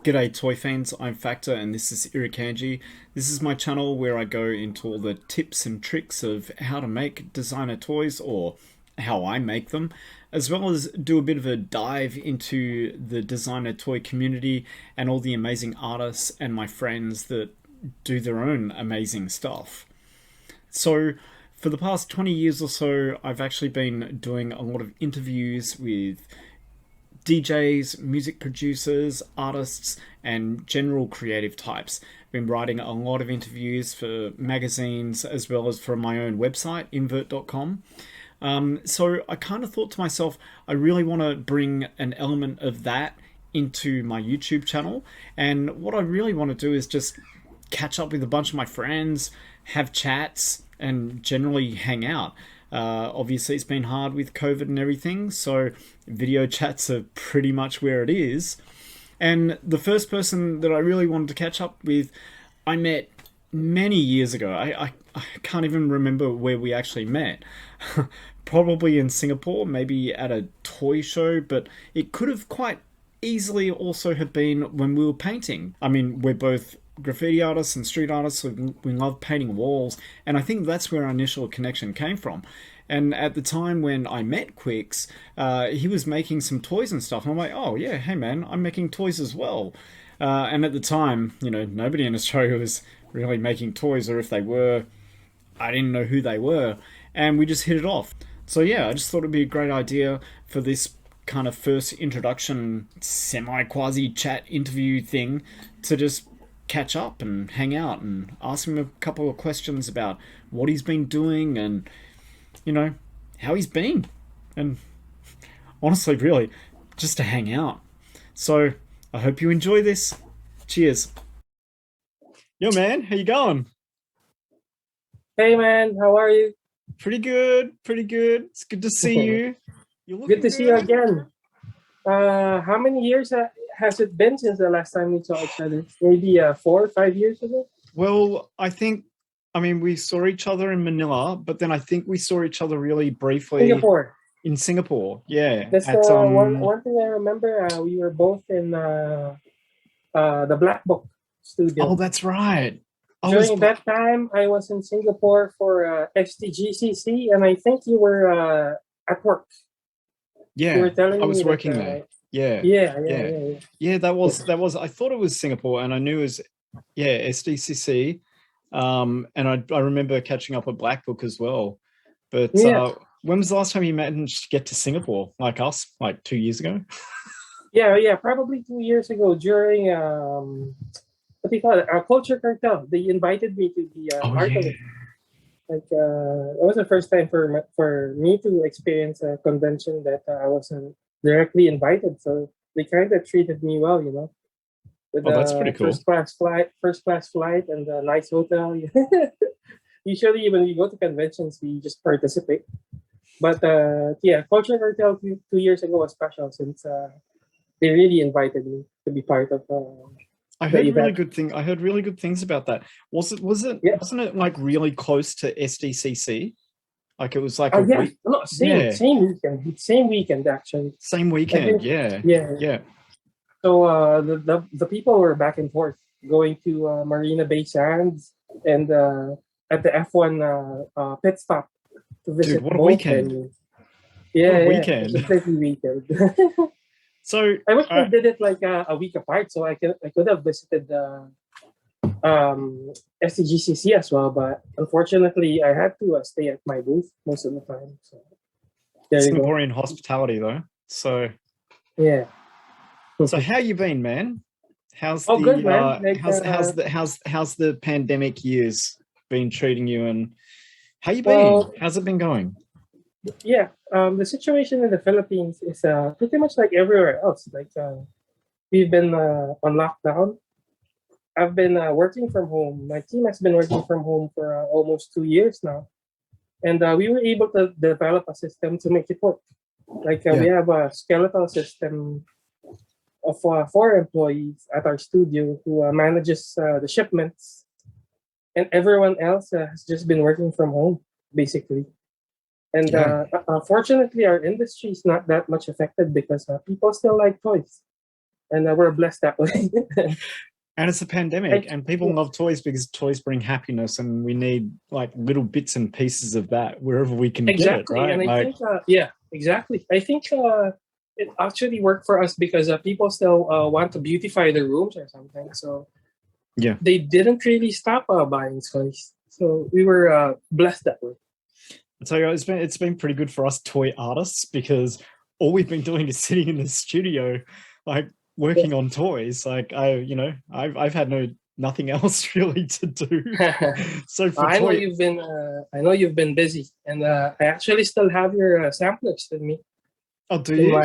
G'day toy fans, I'm Factor and this is Irakanji. This is my channel where I go into all the tips and tricks of how to make designer toys or how I make them, as well as do a bit of a dive into the designer toy community and all the amazing artists and my friends that do their own amazing stuff. So, for the past 20 years or so, I've actually been doing a lot of interviews with DJs, music producers, artists, and general creative types. I've been writing a lot of interviews for magazines as well as for my own website, invert.com. So I kind of thought to myself, I really want to bring an element of that into my YouTube channel. And what I really want to do is just catch up with a bunch of my friends, have chats, and generally hang out. Obviously, it's been hard with COVID and everything, so video chats are pretty much where it is. And the first person that I really wanted to catch up with, I met many years ago. I can't even remember where we actually met. Probably in Singapore, maybe at a toy show, but it could have quite easily also have been when we were painting. I mean, we're both graffiti artists and street artists, so we love painting walls, and I think that's where our initial connection came from. And at the time when I met Quicks, he was making some toys and stuff, and I'm like, oh yeah, hey man, I'm making toys as well. And at the time, nobody in Australia was really making toys, or if they were, I didn't know who they were, and we just hit it off. So yeah, I just thought it'd be a great idea for this kind of first introduction, semi quasi chat interview thing to just catch up and hang out and ask him a couple of questions about what he's been doing and how he's been, and honestly really just to hang out. So I hope you enjoy this. Cheers. Yo man, how you going? Hey man, how are you? Pretty good, pretty good. It's good to see you. You're Good looking to see you good. again. How many years has it been since the last time we saw each other? Maybe 4 or 5 years ago? Well, I mean, we saw each other in Manila, but then I think we saw each other really briefly Singapore. in Singapore. Yeah, That's at one thing I remember. We were both in the Black Book oh, studio. that's right. I was During that time, I was in Singapore for STGCC, and I think you were at work. You yeah, were telling I me was that, working there. Yeah, yeah, yeah, yeah, yeah, yeah. That was. I thought it was Singapore, and I knew it was SDCC. And I remember catching up with Black Book as well. But yeah. when was the last time you managed to get to Singapore, like us, like 2 years ago? Yeah, probably 2 years ago during what do you call it? Culture Cartel. They invited me to be Oh part of yeah. it. Like it was the first time for me to experience a convention that I wasn't directly invited. So they kind of treated me well, with Oh, that's pretty the cool. first class flight, and a nice hotel. Usually, when we go to conventions, we just participate. But yeah, Culture Cartel 2 years ago was special since they really invited me to be part of the event. I heard really good things about that. Yeah. Wasn't it like really close to SDCC? Like it was like a Yeah. week. No, Yeah, same weekend actually. same I weekend. think, Yeah, yeah. yeah. So the people were back and forth going to Marina Bay Sands and at the F1 pit stop to Dude, visit what a both weekend. venues. What a Yeah, it was a weekend. crazy weekend. So, I wish they did it like a week apart, so I could have visited the STGCC as well, but unfortunately I had to stay at my booth most of the time. So there you go. Singaporean hospitality though. So, Yeah. so how you been, man? How's Oh, good the man. Like how's the pandemic years been treating you, and how you been? well, How's it been going? yeah. The situation in the Philippines is pretty much like everywhere else. Like we've been on lockdown. I've been working from home. My team has been working from home for almost 2 years now, and we were able to develop a system to make it work. Like we Yeah. have a skeletal system of 4 employees at our studio who manages the shipments, and everyone else has just been working from home basically. And Yeah. fortunately, our industry is not that much affected because people still like toys. and we're blessed that way. And it's a pandemic, and people love toys because toys bring happiness, and we need like little bits and pieces of that wherever we can get it, right? And I Like, think, yeah, exactly. I think it actually worked for us because people still want to beautify their rooms or something. So yeah. they didn't really stop buying toys. So we were blessed that way. So it's been pretty good for us toy artists because all we've been doing is sitting in the studio, like working on toys. Like I've had nothing else really to do. So for I know you've been busy, and I actually still have your samplers with me. Oh, do you?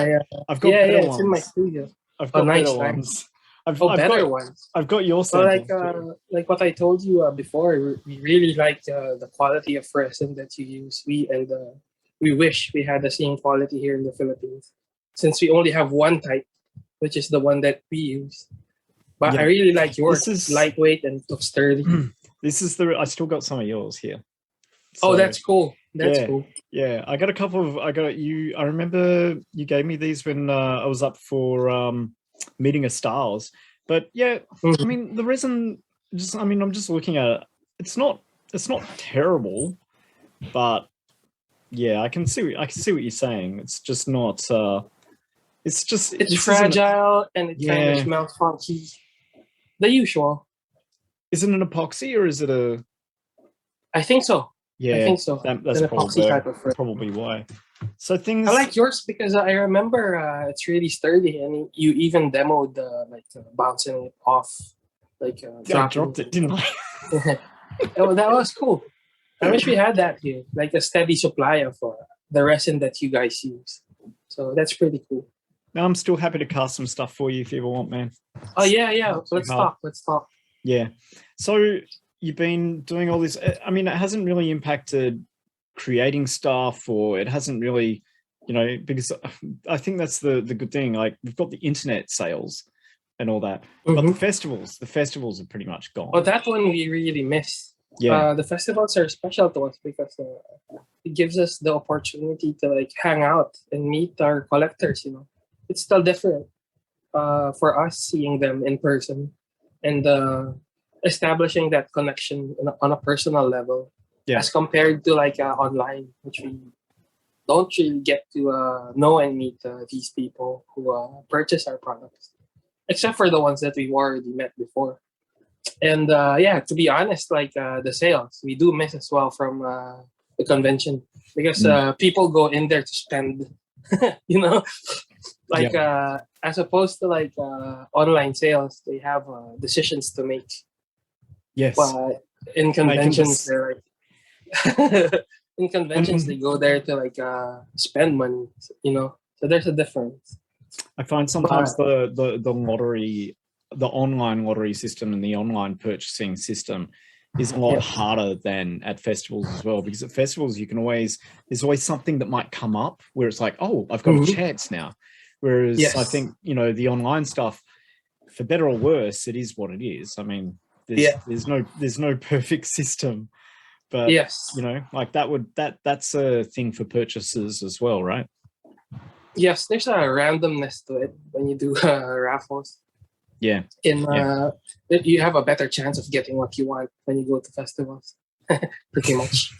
I've got better ones. It's in my studio. I've got better ones. I've better ones. I've got your samples. Like what I told you before, we really like the quality of resin that you use. We wish we had the same quality here in the Philippines, since we only have one type, which is the one that we use. But I really like yours. This is lightweight and sturdy. This is I still got some of yours here. So, that's cool. That's cool. Yeah, I got a couple of. I remember you gave me these when I was up for meeting of styles. But yeah, I mean the resin. I'm just looking at it. It's not terrible, but yeah, I can see what you're saying. It's just not. It's fragile and it kind of smells funky. The usual. Is it an epoxy or is it a? I think so. Yeah, I think so. That's probably why. So things. I like yours because I remember it's really sturdy, and you even demoed bouncing it off, I dropped it, didn't I? Oh, that was cool. I wish we had that here, like a steady supply of the resin that you guys use. So that's pretty cool. Now I'm still happy to cast some stuff for you if you ever want, man. Oh yeah. Let's talk. Yeah. So you've been doing all this. I mean, it hasn't really impacted creating stuff, or it hasn't really, because I think that's the good thing. Like we've got the internet sales and all that, but the festivals are pretty much gone. Oh, that one we really miss. Yeah. The festivals are special to us because it gives us the opportunity to hang out and meet our collectors. It's still different for us seeing them in person and establishing that connection on a personal level, as compared to online, which we don't really get to know and meet these people who purchase our products, except for the ones that we've already met before. And to be honest, the sales, we do miss as well from the convention because people go in there to spend, as opposed to online sales, they have decisions to make. Yes. But in conventions, they're in conventions they go there to spend money, So there's a difference. I find sometimes the lottery, the online lottery system and the online purchasing system is a lot harder than at festivals as well, because at festivals there's always something that might come up where it's like, oh, I've got a chance now. Whereas I think, the online stuff, for better or worse, it is what it is. I mean, there's no perfect system, but that's a thing for purchasers as well, right? Yes, there's a randomness to it when you do raffles. Yeah. You have a better chance of getting what you want when you go to festivals. Pretty much.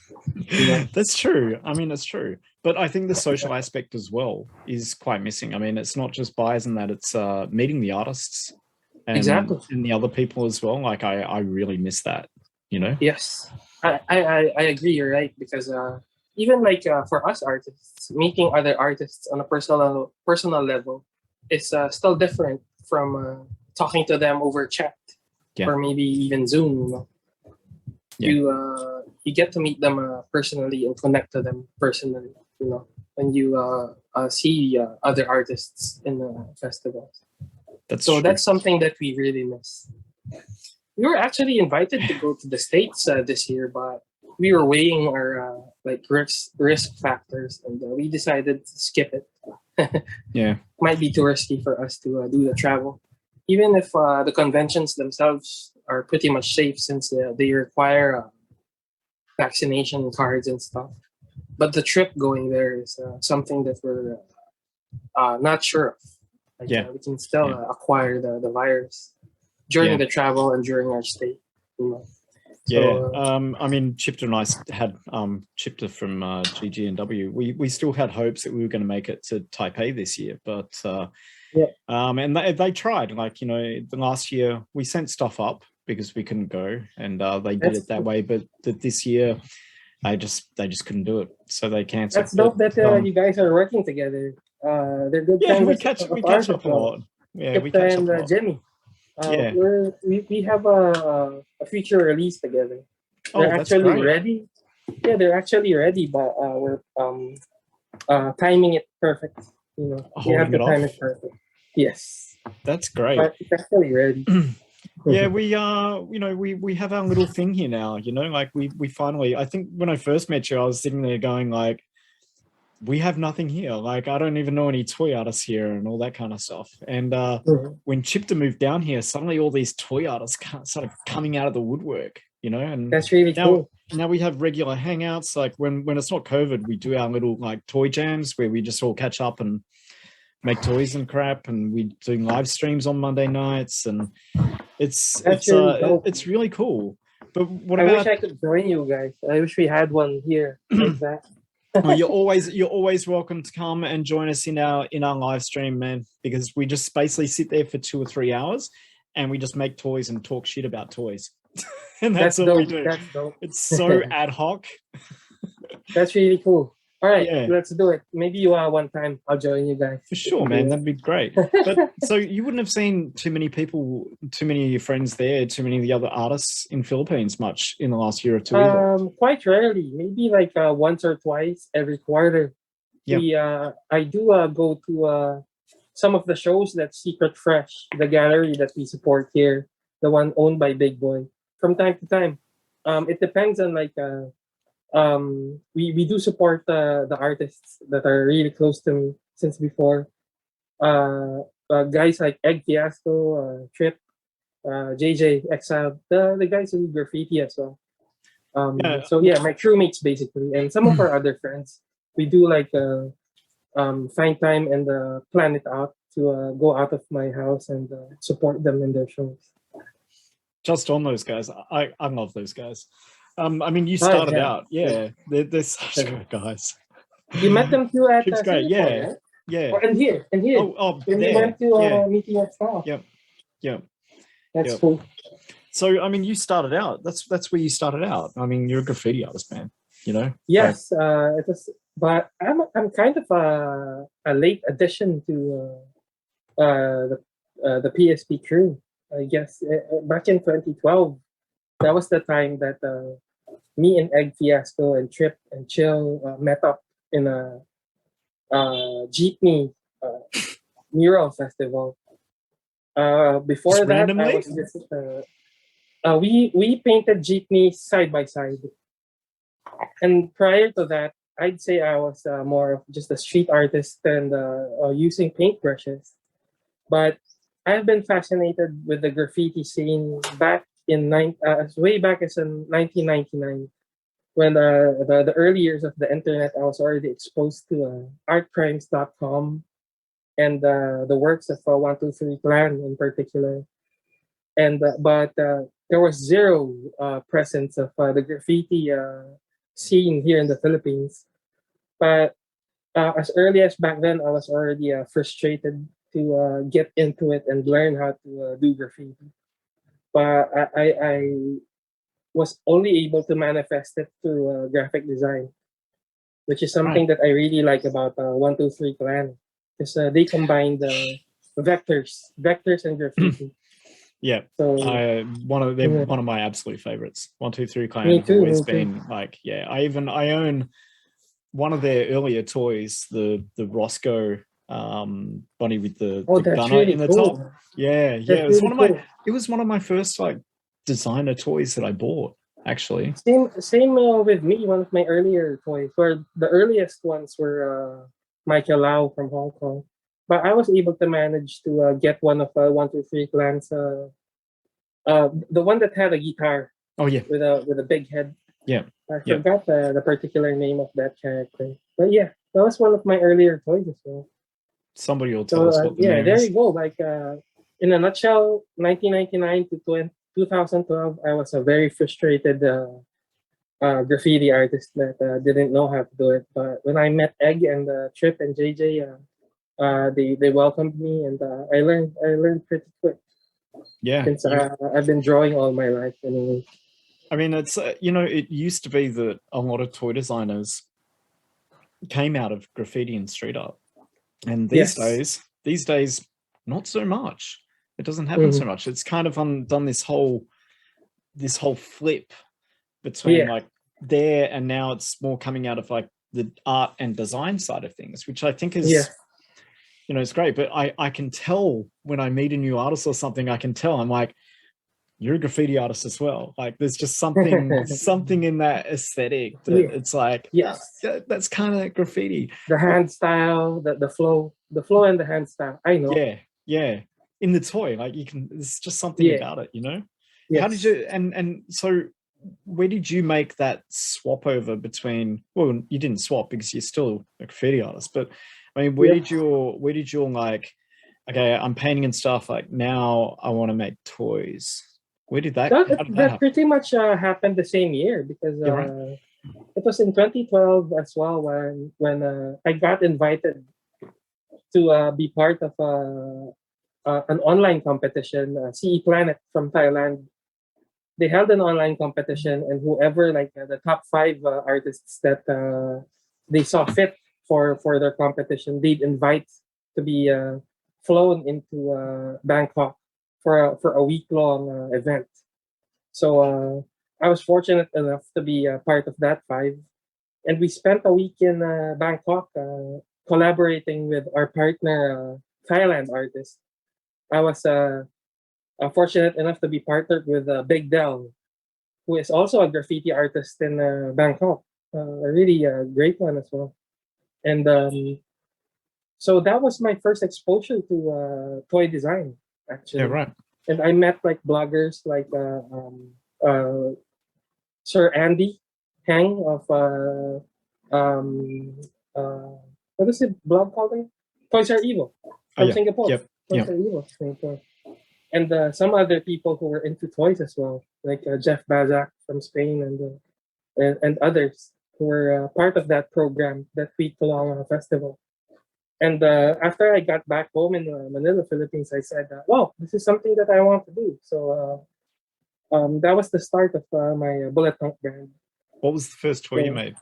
That's true. I mean, it's true. But I think the social aspect as well is quite missing. I mean, it's not just buyers and that, it's meeting the artists and the other people as well. I really miss that, Yes. I agree, you're right, because even for us artists, meeting other artists on a personal level is still different from talking to them over chat or maybe even Zoom. You get to meet them personally and connect to them personally. When you see other artists in festivals. That's something that we really miss. We were actually invited to go to the States this year, but we were weighing our risk factors, and we decided to skip it. Might be too risky for us to do the travel, even if the conventions themselves are pretty much safe since they require vaccination cards and stuff. But the trip going there is something that we're not sure of. Like Yeah. we can still acquire the virus during the travel and during our stay. You know? So, I mean, Chipter and I had Chipter from GG&W. We still had hopes that we were going to make it to Taipei this year, but and they tried. Like, you know, the last year we sent stuff up because we couldn't go, and they did it that way. But this year, they just couldn't do it, so they cancelled. That's dope that you guys are working together. They're good friends. We catch up a lot. Yeah, we catch up a lot. Jimmy. We have a feature release together. They're actually ready. Yeah, they're actually ready, but we're timing it perfect. You know, we have to time it perfect. Yes, that's great. But it's actually ready. Yeah, we we have our little thing here now. You know, like we finally. I think when I first met you, I was sitting there going like, we have nothing here. Like, I don't even know any toy artists here and all that kind of stuff. And when Chipter moved down here, suddenly all these toy artists started coming out of the woodwork, you know, and that's really cool. Now we have regular hangouts. Like when it's not COVID, we do our little like toy jams where we just all catch up and make toys and crap. And we doing live streams on Monday nights. And it's really cool. But what about... I wish I could join you guys. I wish we had one here like that. Well, you're always welcome to come and join us in our live stream, man, because we just basically sit there for 2 or 3 hours and we just make toys and talk shit about toys. And that's all we do. That's dope. It's so ad hoc. That's really cool. All right, let's do it. Maybe one time I'll join you guys. For sure, man. That'd be great. But so you wouldn't have seen too many people, too many of your friends there, too many of the other artists in Philippines much in the last year or two either. Quite rarely. Maybe like once or twice every quarter. Yep. I do go to some of the shows that Secret Fresh, the gallery that we support here, the one owned by Big Boy, from time to time. It depends on like we do support the artists that are really close to me since before. Guys like Egg Fiasco, Trip, JJ, Exile, the guys who do graffiti as well. So yeah, my crewmates basically, and some of our other friends. We do like find time and plan it out to go out of my house and support them in their shows. Just on those guys, I love those guys. I mean, you started out, they're such good guys. You met them too at Singapore, right? Yeah. And here. Oh, when we went to meeting at staff. Yep. That's cool. So, I mean, you started out. That's where you started out. I mean, you're a graffiti artist, man. You know. Yes, it was. But I'm kind of a late addition to the PSP crew. I guess back in 2012, that was the time that me and Egg Fiasco and Trip and Chill met up in a jeepney mural festival. Before just that, randomly? I was just, we painted jeepneys side by side, and prior to that, I'd say I was more of just a street artist and using paintbrushes. But I've been fascinated with the graffiti scene back in way back as in 1999, when the early years of the internet. I was already exposed to artcrimes.com and the works of 123 Clan in particular, and but there was zero presence of the graffiti scene here in the Philippines. But as early as back then, I was already frustrated to get into it and learn how to do graffiti. But I was only able to manifest it through graphic design, which is something that I really like about 123 Clan, because they combine the vectors and graffiti. Yeah, so they're one of my absolute favorites. 123 Clan have always been like, I own one of their earlier toys, the Roscoe bunny with the gunner really in the top. It was really it was one of my first like designer toys that I bought, actually. Same with me. One of my earlier toys, where the earliest ones were Michael Lau from Hong Kong, but I was able to manage to get one of 123 Clans, the one that had a guitar. Oh yeah, with a big head. Yeah, I forgot the particular name of that character, but yeah, that was one of my earlier toys as well. Somebody will tell So us what the yeah, name there is. you go. Like in a nutshell, 1999 to 2012, I was a very frustrated graffiti artist that didn't know how to do it. But when I met Egg and Trip and JJ, they welcomed me, and I learned pretty quick Yeah, since I've been drawing all my life anyway. I mean, it's it used to be that a lot of toy designers came out of graffiti and street art, and Yes. these days, not so much. It doesn't happen so Hmm. much. It's kind of done this whole flip between Yeah. like there and now it's more coming out of like the art and design side of things, which I think Yeah. is it's great. But I can tell when I meet a new artist or something, I can tell I'm like, you're a graffiti artist as well. Like there's just something in that aesthetic that Yeah. it's like, Yes. that's kind of graffiti. The But hand style, the flow and the hand style. I know. yeah, yeah. In the toy, like you can, there's just something Yeah. about it. How did Yes. you, and so where did you make that swap over between, well, you didn't swap because you're still a graffiti artist, but I mean, Yeah. where did your like, okay, I'm painting and stuff, like now I want to make toys. How did that That happen? pretty much happened the same year because Yeah, right. it was in 2012 as well when I got invited to be part of an online competition, CE Planet from Thailand. They held an online competition, and whoever like the top five artists that they saw fit for their competition, they'd invite to be flown into Bangkok for a week long event. So I was fortunate enough to be part of that five, and we spent a week in Bangkok collaborating with our partner Thailand artist. I was fortunate enough to be partnered with Big Del, who is also a graffiti artist in Bangkok. A really great one as well. And so that was my first exposure to toy design, Yeah, actually. right. And I met like bloggers like uh, Sir Andy Hang of um, uh, what is it blog called? Toys Are Evil Oh from yeah, Singapore. yep, Toys yeah. Are Evil, Singapore. And some other people who were into toys as well, like Jeff Bazak from Spain and others who were part of that program, that week-long festival. And after I got back home in Manila, Philippines, I said, "Well, this is something that I want to do." So that was the start of my bullet punk brand. What was the first toy you So made?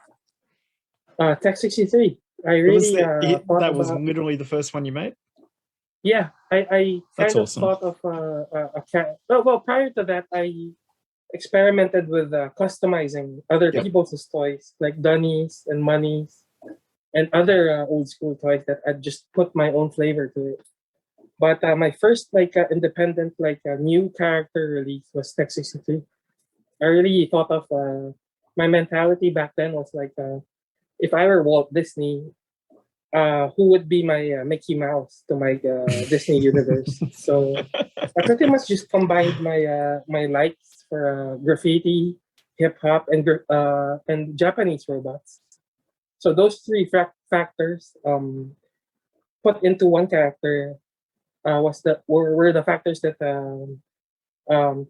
Tech 63. I It was really thought that was about. literally the first one you made? Yeah, I That's kind of awesome. thought of a cat. Well, prior to that, I experimented with customizing other Yep. people's toys, like Dunnies and Monies and other old school toys that I just put my own flavor to it. But my first like independent like new character release was Tech 63. I really thought of my mentality back then was like if I were Walt Disney, who would be my Mickey Mouse to my Disney universe? So I pretty much just combined my likes for graffiti, hip hop, and Japanese robots. So those three factors put into one character were the factors that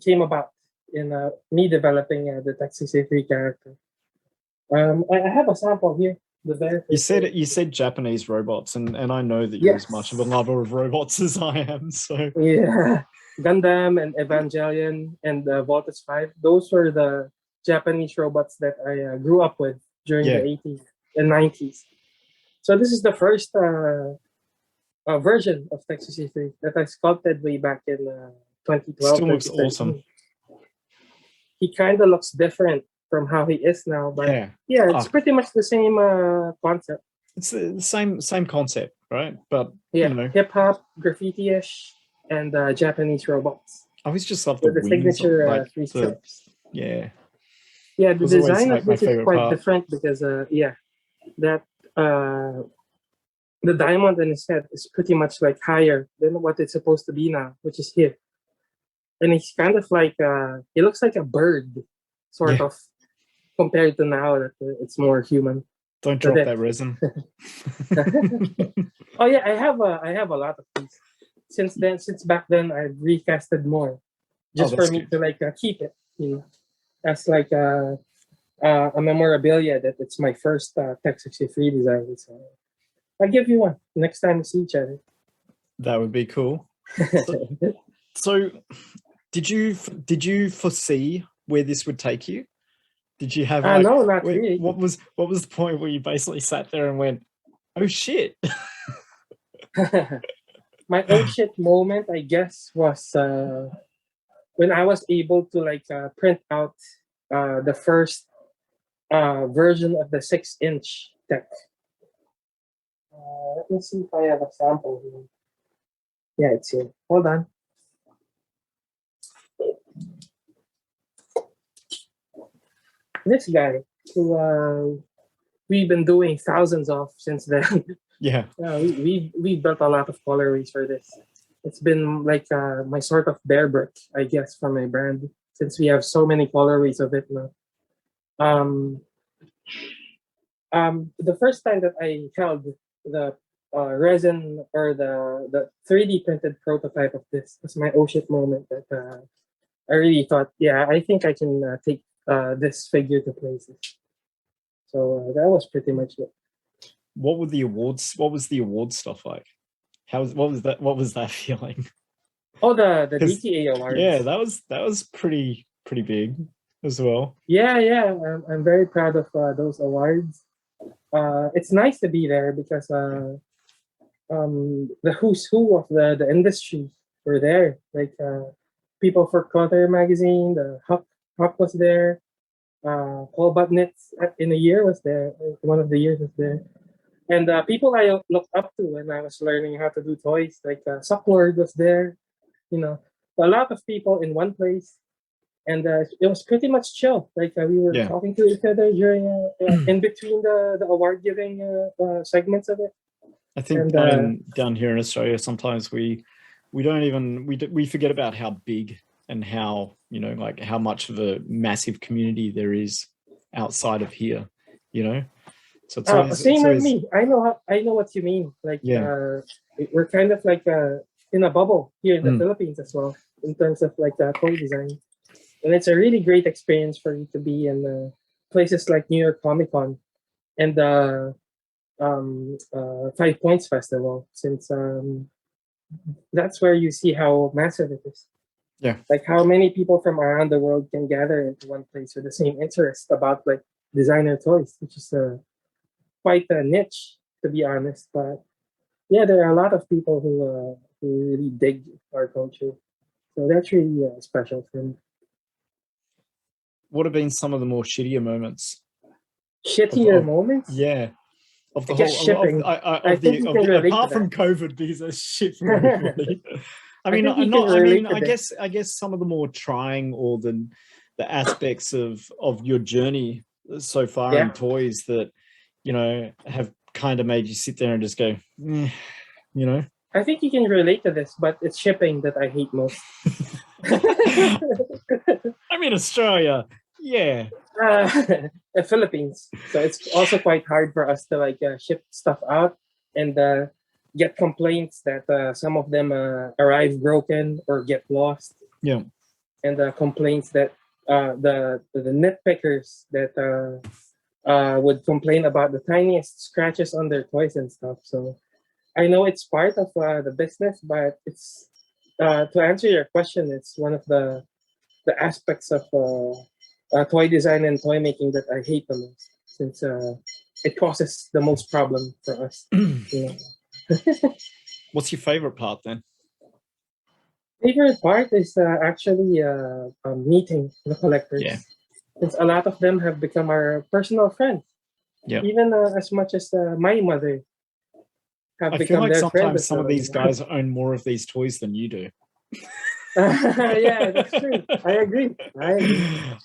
came about in me developing the Taxi Three character. I have a sample here. The very first one. You said Japanese robots, and I know that you're as much of a Yes. lover of robots as I am. So Yeah. Gundam and Evangelion and Voltus 5. Those were the Japanese robots that I grew up with during the yeah, 80s and 90s. So this is the first version of Texas C3 that I sculpted way back in 2012, still looks awesome. 2013. He kind of looks different from how he is now, but Yeah. yeah, it's Oh, pretty much the same concept. it's the same concept, right? But Yeah, hip hop, graffiti ish, and Japanese robots I always just love the with the wings, signature like three the stripes. yeah. Yeah, It the was always design of like my this is favorite quite part. different because yeah, that uh, the diamond in his head is pretty much like higher than what it's supposed to be now, which is here. And he's kind of like he looks like a bird, sort Yeah, of, compared to now that it's more human. Don't The drop deck. that resin. Oh yeah, I have a lot of these. Since back then, I've recasted more, Oh, just for that's me good. to like keep it, as like a memorabilia that it's my first Tech 63 design. So I'll give you one next time we see each other. That would be cool. So did you foresee where this would take you? Did you have like no, not really. what was the point where you basically sat there and went, oh shit? My oh shit moment, I guess, was when I was able to like print out the first version of the 6-inch deck. Let me see if I have a sample here. Yeah, it's here. Hold on. This guy, who we've been doing thousands of since then. Yeah. We built a lot of colorways for this. It's been like my sort of bear brick, I guess, for my brand, since we have so many colorways of it now. Um, the first time that I held the resin or the 3D printed prototype of this was my oh shit moment that I really thought, yeah, I think I can take this figure to places. So that was pretty much it. What were the awards? What was the award stuff like? What was that? What was that feeling? Oh, the DTA awards. Yeah, that was pretty big as well. Yeah. I'm very proud of those awards. It's nice to be there because the who's who of the industry were there. Like people for Clutter magazine, the Huck was there. Paul Butnitz in a year was there. One of the years was there. And people I looked up to when I was learning how to do toys, like Sucklord was there. You know, a lot of people in one place, and it was pretty much chill. Like we were talking to each other during in between the award giving segments of it. I think down here in Australia, sometimes we don't even we forget about how big and how like how much of a massive community there is outside of here. So it's always, same with me. I know what you mean. Like we're kind of like in a bubble here in the Philippines as well in terms of like toy design, and it's a really great experience for you to be in places like New York Comic Con and the 5 Points Festival, since that's where you see how massive it is. Yeah, like how many people from around the world can gather into one place with the same interest about like designer toys, which is quite a niche, to be honest. But yeah, there are a lot of people who really dig our culture, so that's really special for me. What have been some of the more shittier moments? Shittier moments? Yeah, of the I guess whole shipping. apart from COVID, because there's shit for everybody. I guess some of the more trying or the aspects of your journey so far in toys that have kind of made you sit there and just go, I think you can relate to this, but it's shipping that I hate most. I'm in Australia. Yeah. The Philippines. So it's also quite hard for us to like ship stuff out and get complaints that some of them arrive broken or get lost. Yeah. And complaints that the nitpickers that would complain about the tiniest scratches on their toys and stuff. So I know it's part of the business, but it's to answer your question, it's one of the aspects of toy design and toy making that I hate the most, since it causes the most problem for us. What's your favorite part then? Favorite part is actually meeting the collectors. Yeah. Since a lot of them have become our personal friends. Yeah. Even as much as my mother have I become feel like their friend. Sometimes some of these guys own more of these toys than you do. Yeah, that's true. I agree.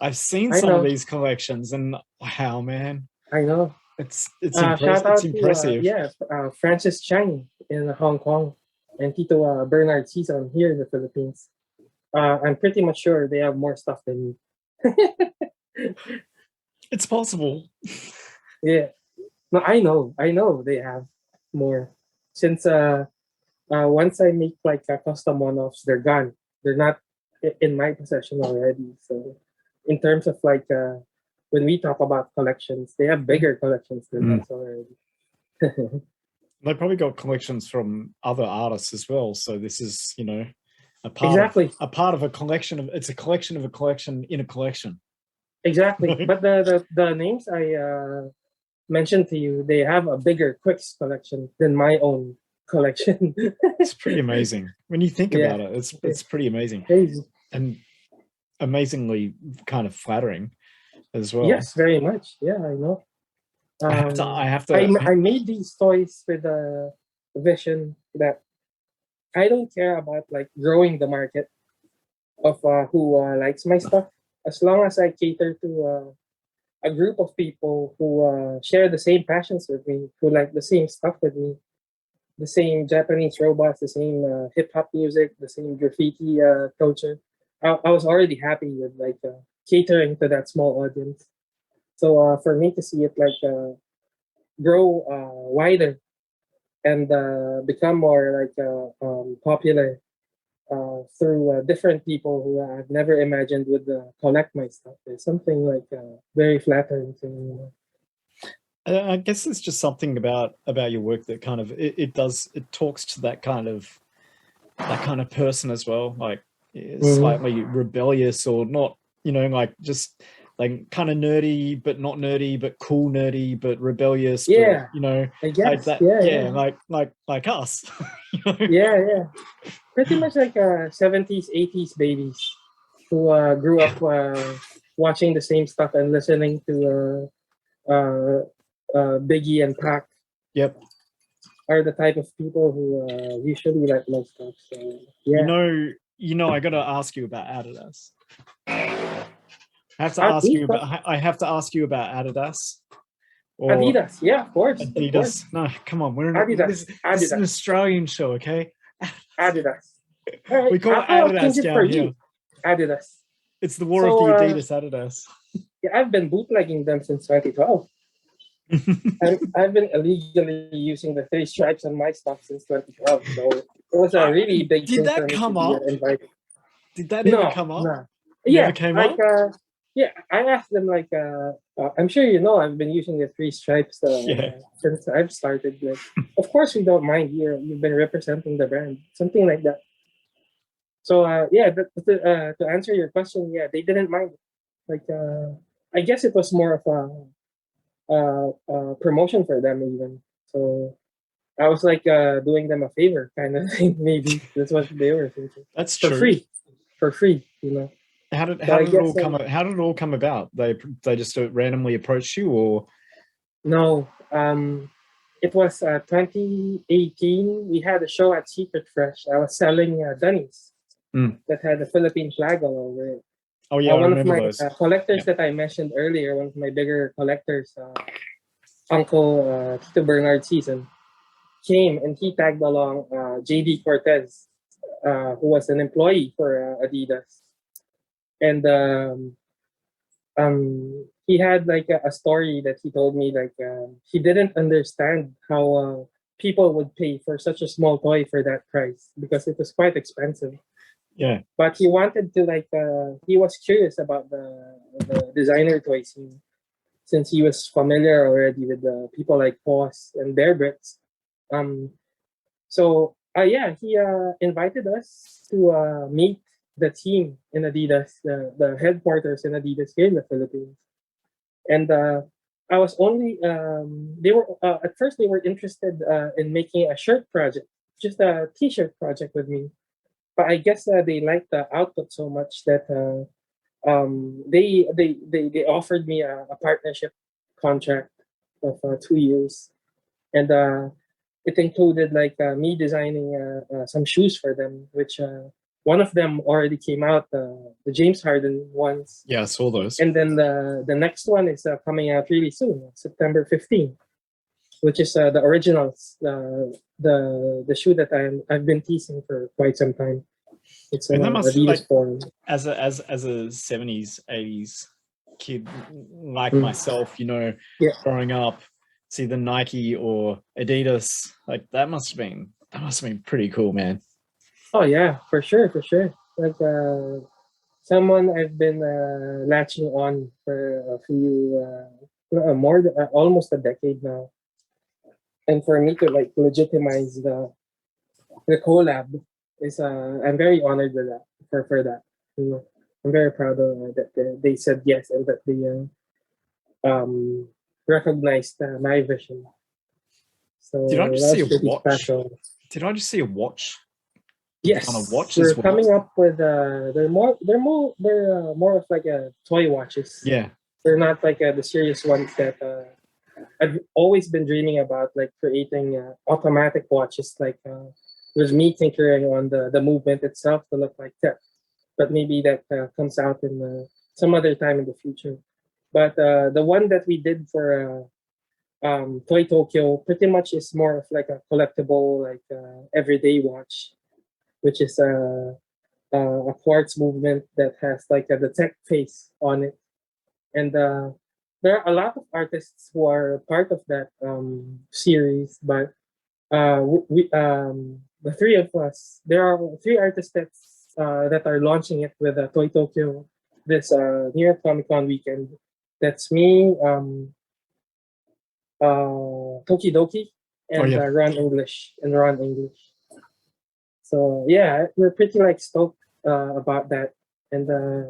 I've seen some of these collections, and wow, man. I know. It's shout out impressive. To Francis Chang in Hong Kong and Tito Bernard Season here in the Philippines. I'm pretty much sure they have more stuff than me. It's possible. Yeah. No, I know they have more. Since once I make like a custom one-offs, they're gone. They're not in my possession already. So in terms of like when we talk about collections, they have bigger collections than Mm. us already. They probably got collections from other artists as well. So this is, you know, Exactly, a part of a collection of, it's a collection of a collection in a collection. exactly. But the names I mentioned to you, they have a bigger Quicks collection than my own collection. It's pretty amazing when you think Yeah, about it. It's pretty amazing crazy. and amazingly kind of flattering as well. Yes, very much. Yeah, I know. I have I to. made these toys with a vision that I don't care about like growing the market of who likes my stuff, as long as I cater to a group of people who share the same passions with me, who like the same stuff with me, the same Japanese robots, the same hip hop music, the same graffiti culture. I was already happy with like catering to that small audience. So for me to see it like grow wider and become more like popular through different people who I've never imagined would collect my stuff is something like very flattering to me. I guess it's just something about your work that kind of it talks to that kind of person as well, like Mm-hmm. slightly rebellious or not, you know, like just like kind of nerdy but not nerdy but cool nerdy but rebellious, but Yeah, you know, I like guess. that, Yeah, yeah, yeah, like us. You know? yeah, yeah. Pretty much like 70s, 80s babies who grew up watching the same stuff and listening to Biggie and Pac Yep. are the type of people who usually like my stuff. So you yeah, know you know I gotta ask you about Adidas. Adidas, I have to ask you about Adidas or Adidas. Yeah, of course. Adidas. No, come on, Adidas, this is an Adidas, Australian show, okay? Adidas. All right, We call it I'll change Adidas it for down here. you. Adidas. It's the war of So the Adidas Adidas. yeah, I've been bootlegging them since 2012. I've been illegally using the three stripes on my stuff since 2012. So it was a really big Did thing that for me to come be up? invited. Did that ever No, come up? no. Never Yeah, came like up? yeah, I asked them like I'm sure you know I've been using the three stripes Yeah. since I've started. Like, of course we don't mind. You've been representing the brand, something like that. So yeah, to answer your question, yeah, they didn't mind. Like I guess it was more of a promotion for them even. So I was like doing them a favor kind of thing. Maybe that's what they were thinking. That's For true. free, for free, you know. So How I did it guess all come how did it all come about? They just randomly approached you, or no. It was 2018. We had a show at Secret Fresh. I was selling Dunnies mm. that had the Philippine flag all over it. Oh yeah, I One of remember my those. collectors Yeah. that I mentioned earlier, one of my bigger collectors, Uncle Tito Bernard Season, came and he tagged along JD Cortez, who was an employee for Adidas. And he had like a story that he told me like he didn't understand how people would pay for such a small toy for that price because it was quite expensive. Yeah. But he wanted to like he was curious about the designer toy scene since he was familiar already with the people like Poss and Bear Bricks. Um, so yeah, he invited us to meet the team in Adidas, the headquarters in Adidas here in the Philippines. And I was only they were at first they were interested in making a shirt project, just a T-shirt project with me. But I guess they liked the output so much that they offered me a partnership contract of 2 years, and it included like me designing some shoes for them, which one of them already came out, the James Harden ones, Yeah, I saw those. and then the next one is coming out really soon, September 15th, which is the originals, the shoe that I've been teasing for quite some time. It's And that must Adidas like Forum. as a 70s, 80s kid like Mm. myself, you know, Yeah. growing up, see the Nike or Adidas. Like that must have been pretty cool, man. Oh yeah, for sure, for sure. Like someone I've been latching on for a few more than almost a decade now, and for me to like legitimize the collab is I'm very honored with that for that. You know, I'm very proud of that they said yes and that they um recognized my vision. Did I So just that see was a pretty watch? special. Did I just see a watch? They've done a Yes, watch as we're well. coming up with they're more of like a toy watches. Yeah. They're not like the serious ones that I've always been dreaming about, like creating automatic watches. Like with me tinkering on the movement itself to look like that, but maybe that comes out in some other time in the future. But the one that we did for Toy Tokyo pretty much is more of like a collectible, like everyday watch, which is a quartz movement that has like the tech face on it. And there are a lot of artists who are part of that series, but the three of us, there are three artists that are launching it with Toy Tokyo this New York Comic Con weekend. That's me, Tokidoki, Oh and yeah. Ron English. So yeah, we're pretty like stoked about that, and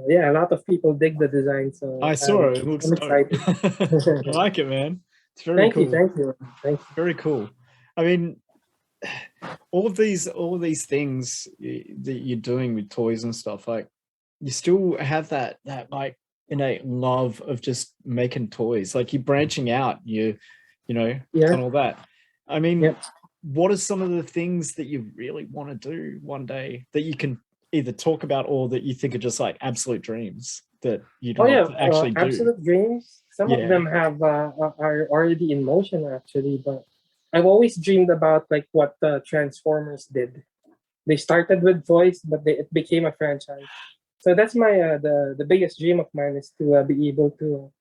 yeah, a lot of people dig the design, so I saw it. It looks I'm dope. excited. I like it, man. It's very Thank you, cool. thank you, thank you. Very cool. I mean, all of these things that you're doing with toys and stuff, like you still have that like innate love of just making toys. Like you're branching out, you know, Yeah, and all that. I mean, yep. what are some of the things that you really want to do one day that you can either talk about or that you think are just like absolute dreams that you'd Oh love yeah, to actually do? Absolute Dreams. Some of Yeah. them are already in motion actually, but I've always dreamed about like what the Transformers did. They started with toys, but it became a franchise. So that's my the biggest dream of mine is to be able to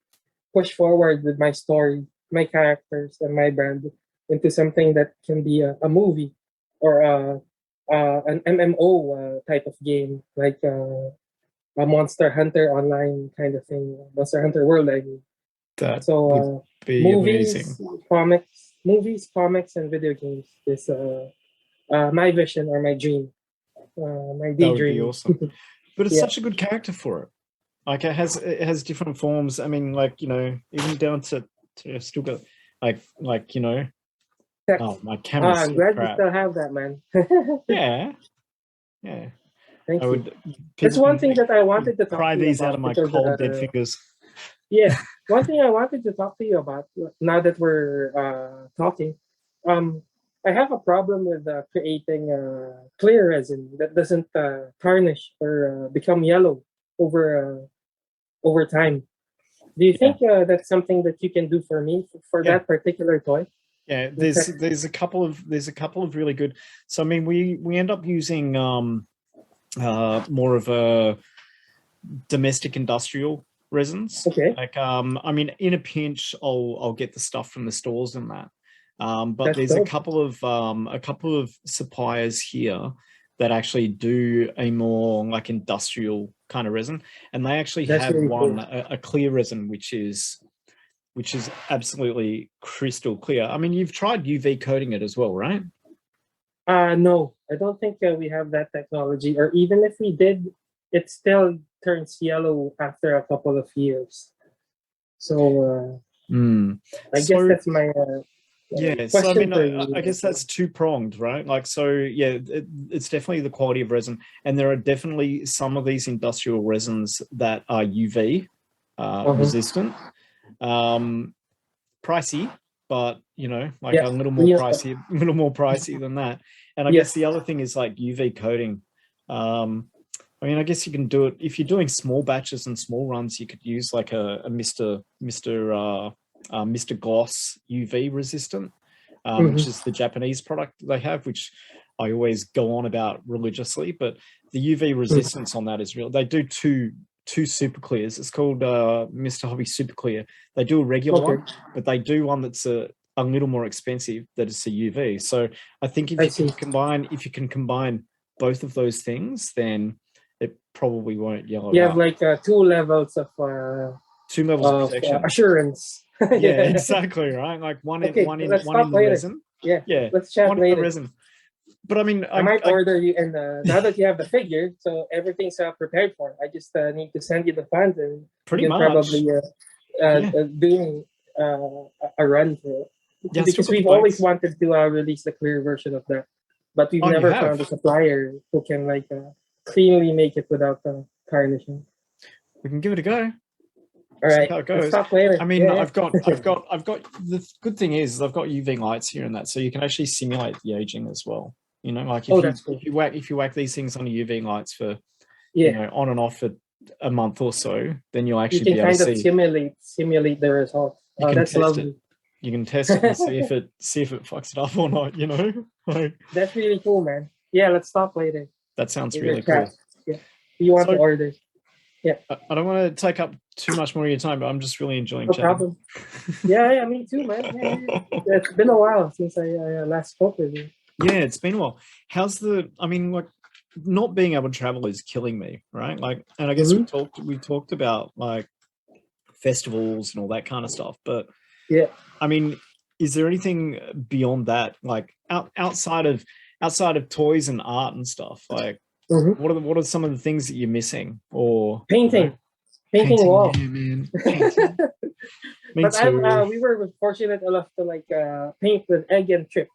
push forward with my story, my characters, and my brand into something that can be a movie or an MMO type of game, like a Monster Hunter online kind of thing, Monster Hunter World, I mean. That So would be amazing. movies, comics, and video games is my vision or my dream, my That would be daydream. awesome. But it's Yeah, such a good character for it. Like it has different forms. I mean, like, you know, even down to still got like, you know, tech. oh, my camera's I'm so glad you crap. still have that, man. Yeah. Yeah. I Thank you. would That's people one can thing that I wanted to talk pry to you these out of about my because cold dead fingers. yeah, one thing I wanted to talk to you about now that we're talking, um, I have a problem with creating clear resin that doesn't tarnish or become yellow over over time. Do you Yeah. think that's something that you can do for me for Yeah. that particular toy? Yeah. In fact, There's a couple of really good. So I mean we end up using more of a domestic industrial resins. okay, Like I mean in a pinch I'll get the stuff from the stores and that. But that's there's dope. a couple of suppliers here that actually do a more like industrial kind of resin, and they actually That's have really one cool. a clear resin which is absolutely crystal clear. I mean, you've tried UV coating it as well, right? No, I don't think we have that technology, or even if we did, it still turns yellow after a couple of years. So Mm. I guess So that's my yeah, so I question mean, for I you. guess that's two pronged, right? Like, so yeah, it's definitely the quality of resin, and there are definitely some of these industrial resins that are UV Uh-huh. resistant. Um, Pricey, but you know, like Yeah, a little more pricey than that. And I guess the yes. other thing is like UV coating. Um, I mean, I guess you can do it if you're doing small batches and small runs. You could use like a Mr. Gloss UV resistant, which Hmm. is the Japanese product they have, which I always go on about religiously. But the UV resistance on that is real. They do two super clears. It's called Mr. Hobby Super Clear. They do a regular Okay. one, but they do one that's a little more expensive that it's a UV. So I think I see. if you can combine both of those things, then it probably won't yellow You have out. like two levels 2 levels of protection. assurance. Yeah, Yeah. exactly, right? Like Okay, let's one in talk the later. resin. Yeah, Yeah, let's chat one in the later. resin. But I mean, I might I order you, and now that you have the figure, so everything's prepared for. I just need to send you the funds, and you pretty can much, probably yeah. doing a run for Yeah, it I still because got the we've always Quicks. wanted to release the clear version of that, but we've Oh, you never found a have? supplier who can like cleanly make it without tarnishing. We can give it a go. All See right, how it let's goes. talk later. I mean, Yeah, yeah. I've got. The good thing is I've got UV lights here and that, so you can actually simulate the aging as well. You know, like Oh, that's cool. if you whack these things on UV lights for, you Yeah, know, on and off for a month or so, then you'll you actually can be able to kind of see. simulate the results. You can That's test it. lovely. You can test it and see if it fucks it up or not. You know, like That's really cool, man. Yeah, let's talk later that sounds in the really chat. cool. Yeah, you want to So order? Yeah, I don't want to take up too much more of your time, but I'm just really enjoying no chatting. problem. Yeah, yeah, me too, man. Yeah, yeah, yeah. It's been a while since I last spoke with you. Yeah, it's been a while. I mean, like, not being able to travel is killing me, right? Like, and I guess Mm-hmm. we talked about like festivals and all that kind of stuff, but Yeah. I mean, is there anything beyond that, like outside of toys and art and stuff? Like, Mm-hmm. what are some of the things that you're missing, or you know, Painting, painting painting? walls. Yeah, man, painting. Me But too. we were fortunate enough to like paint with egg and trip.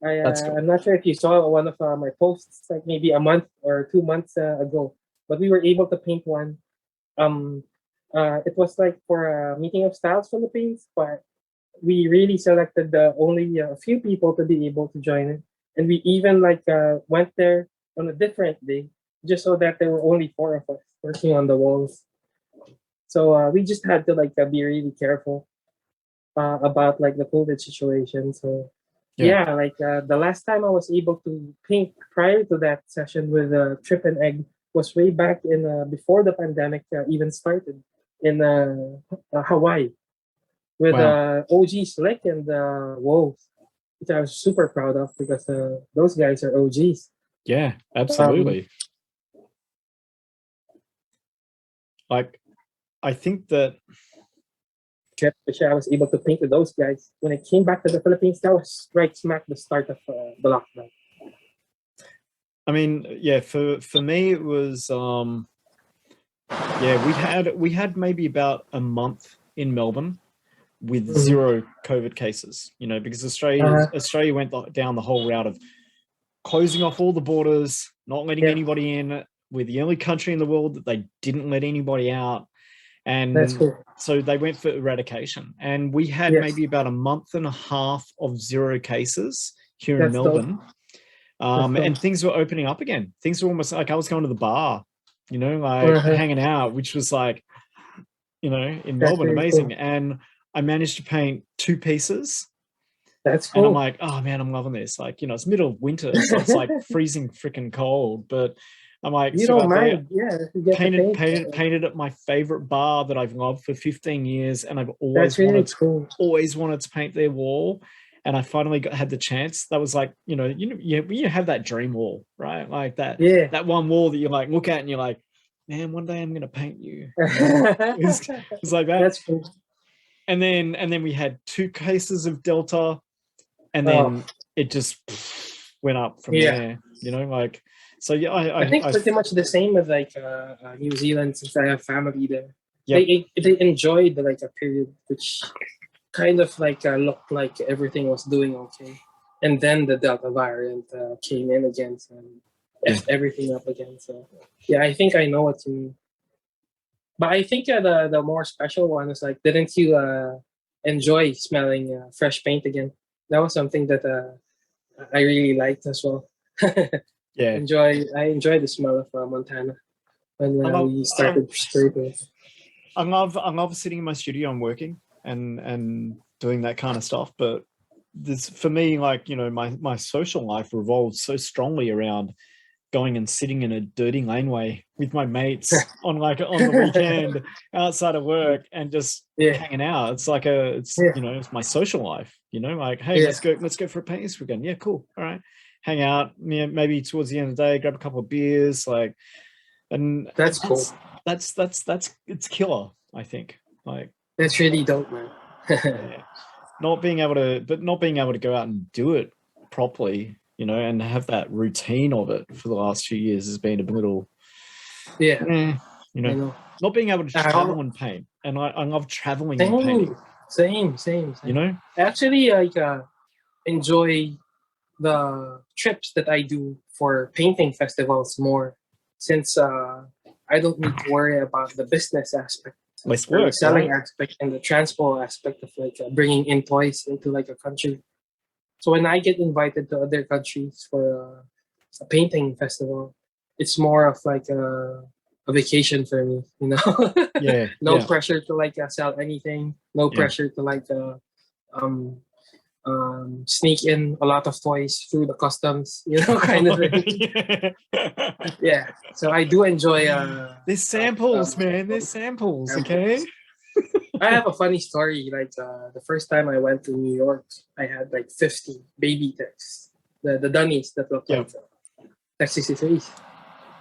That's cool. I'm not sure if you saw one of my posts like maybe a month or 2 months ago, but we were able to paint one. Um, it was like for a meeting of styles Philippines, but we really selected only a few people to be able to join it, and we even like went there on a different day just so that there were only four of us working on the walls. So we just had to like be really careful about like the COVID situation. So Yeah. yeah, like the last time I was able to paint prior to that session with Trip and Egg was way back in before the pandemic even started in Hawaii with Wow. OG Slick and Wolves, which I was super proud of because those guys are OGs. Yeah, Um, absolutely. Like, I think that which I was able to paint with those guys. When I came back to the Philippines, that was right smack the start of the lockdown. I mean, yeah, for me it was yeah, we had maybe about a month in Melbourne with Mm-hmm. zero COVID cases, you know, because Uh, Australia went down the whole route of closing off all the borders, not letting yeah, anybody in. We're the only country in the world that they didn't let anybody out. that's And cool. so they went for eradication. And we had Yes, maybe about a month and a half of zero cases here in that's dope. Melbourne. That's dope. And things were opening up again. Things were almost like I was going to the bar, you know, like Uh-huh. hanging out, which was like, you know, in That's Melbourne, really amazing. cool. And I managed to paint 2 pieces. That's And I'm cool. like, oh man, I'm loving this. Like, you know, it's middle of winter, so it's like freezing freaking cold. But I'm like, You so don't out there, mind, yeah, if you get to paint. painted at my favorite bar that I've loved for 15 years, and I've That's really cool. always wanted to paint their wall. And I finally had the chance. That was like, you have that dream wall, right? Like Yeah. that one wall that you like look at and you're like, man, one day I'm gonna paint you. You know, it's like that. That's cool. And then we had 2 cases of Delta, and Oh, then it just went up from yeah. there. You know, like so. Yeah, I think pretty much the same with like New Zealand since I have family there. yep. They enjoyed like a period which kind of like looked like everything was doing okay, and then the Delta variant came in again and Yeah. effed everything up again. So yeah, I think I know what you mean. But I think the more special one is like, didn't you enjoy smelling fresh paint again? That was something that I really liked as well. Yeah. I enjoy the smell of Montana when I love we I, started scraping. I love sitting in my studio and working and doing that kind of stuff. But this for me, like, you know, my social life revolves so strongly around going and sitting in a dirty laneway with my mates on the weekend outside of work and just Yeah. hanging out. It's Yeah. it's my social life, like, hey, Yeah. let's go for a paint this weekend. Yeah, cool. All right. Hang out, maybe towards the end of the day, grab a couple of beers, and That's cool. that's it's killer, I think. Like, That's really dope, man. yeah. Not being able to go out and do it properly, and have that routine of it for the last few years has been a little, Yeah. I know. not being able to travel and paint. And I love traveling and painting. Same. I actually enjoy the trips that I do for painting festivals more, since I don't need to worry about the business aspect, Less or the work, selling right? aspect, and the transport aspect of bringing in toys into like a country. So when I get invited to other countries for a painting festival, it's more of like a vacation for me, Yeah, No yeah, pressure to sell anything. No yeah. pressure to um, sneak in a lot of toys through the customs, kind of thing. Yeah. Yeah. So I do enjoy. There's samples, man. There's samples. Okay. I have a funny story. The first time I went to New York, I had like 50 baby ticks, the dummies that look Yeah. like Tech 63s.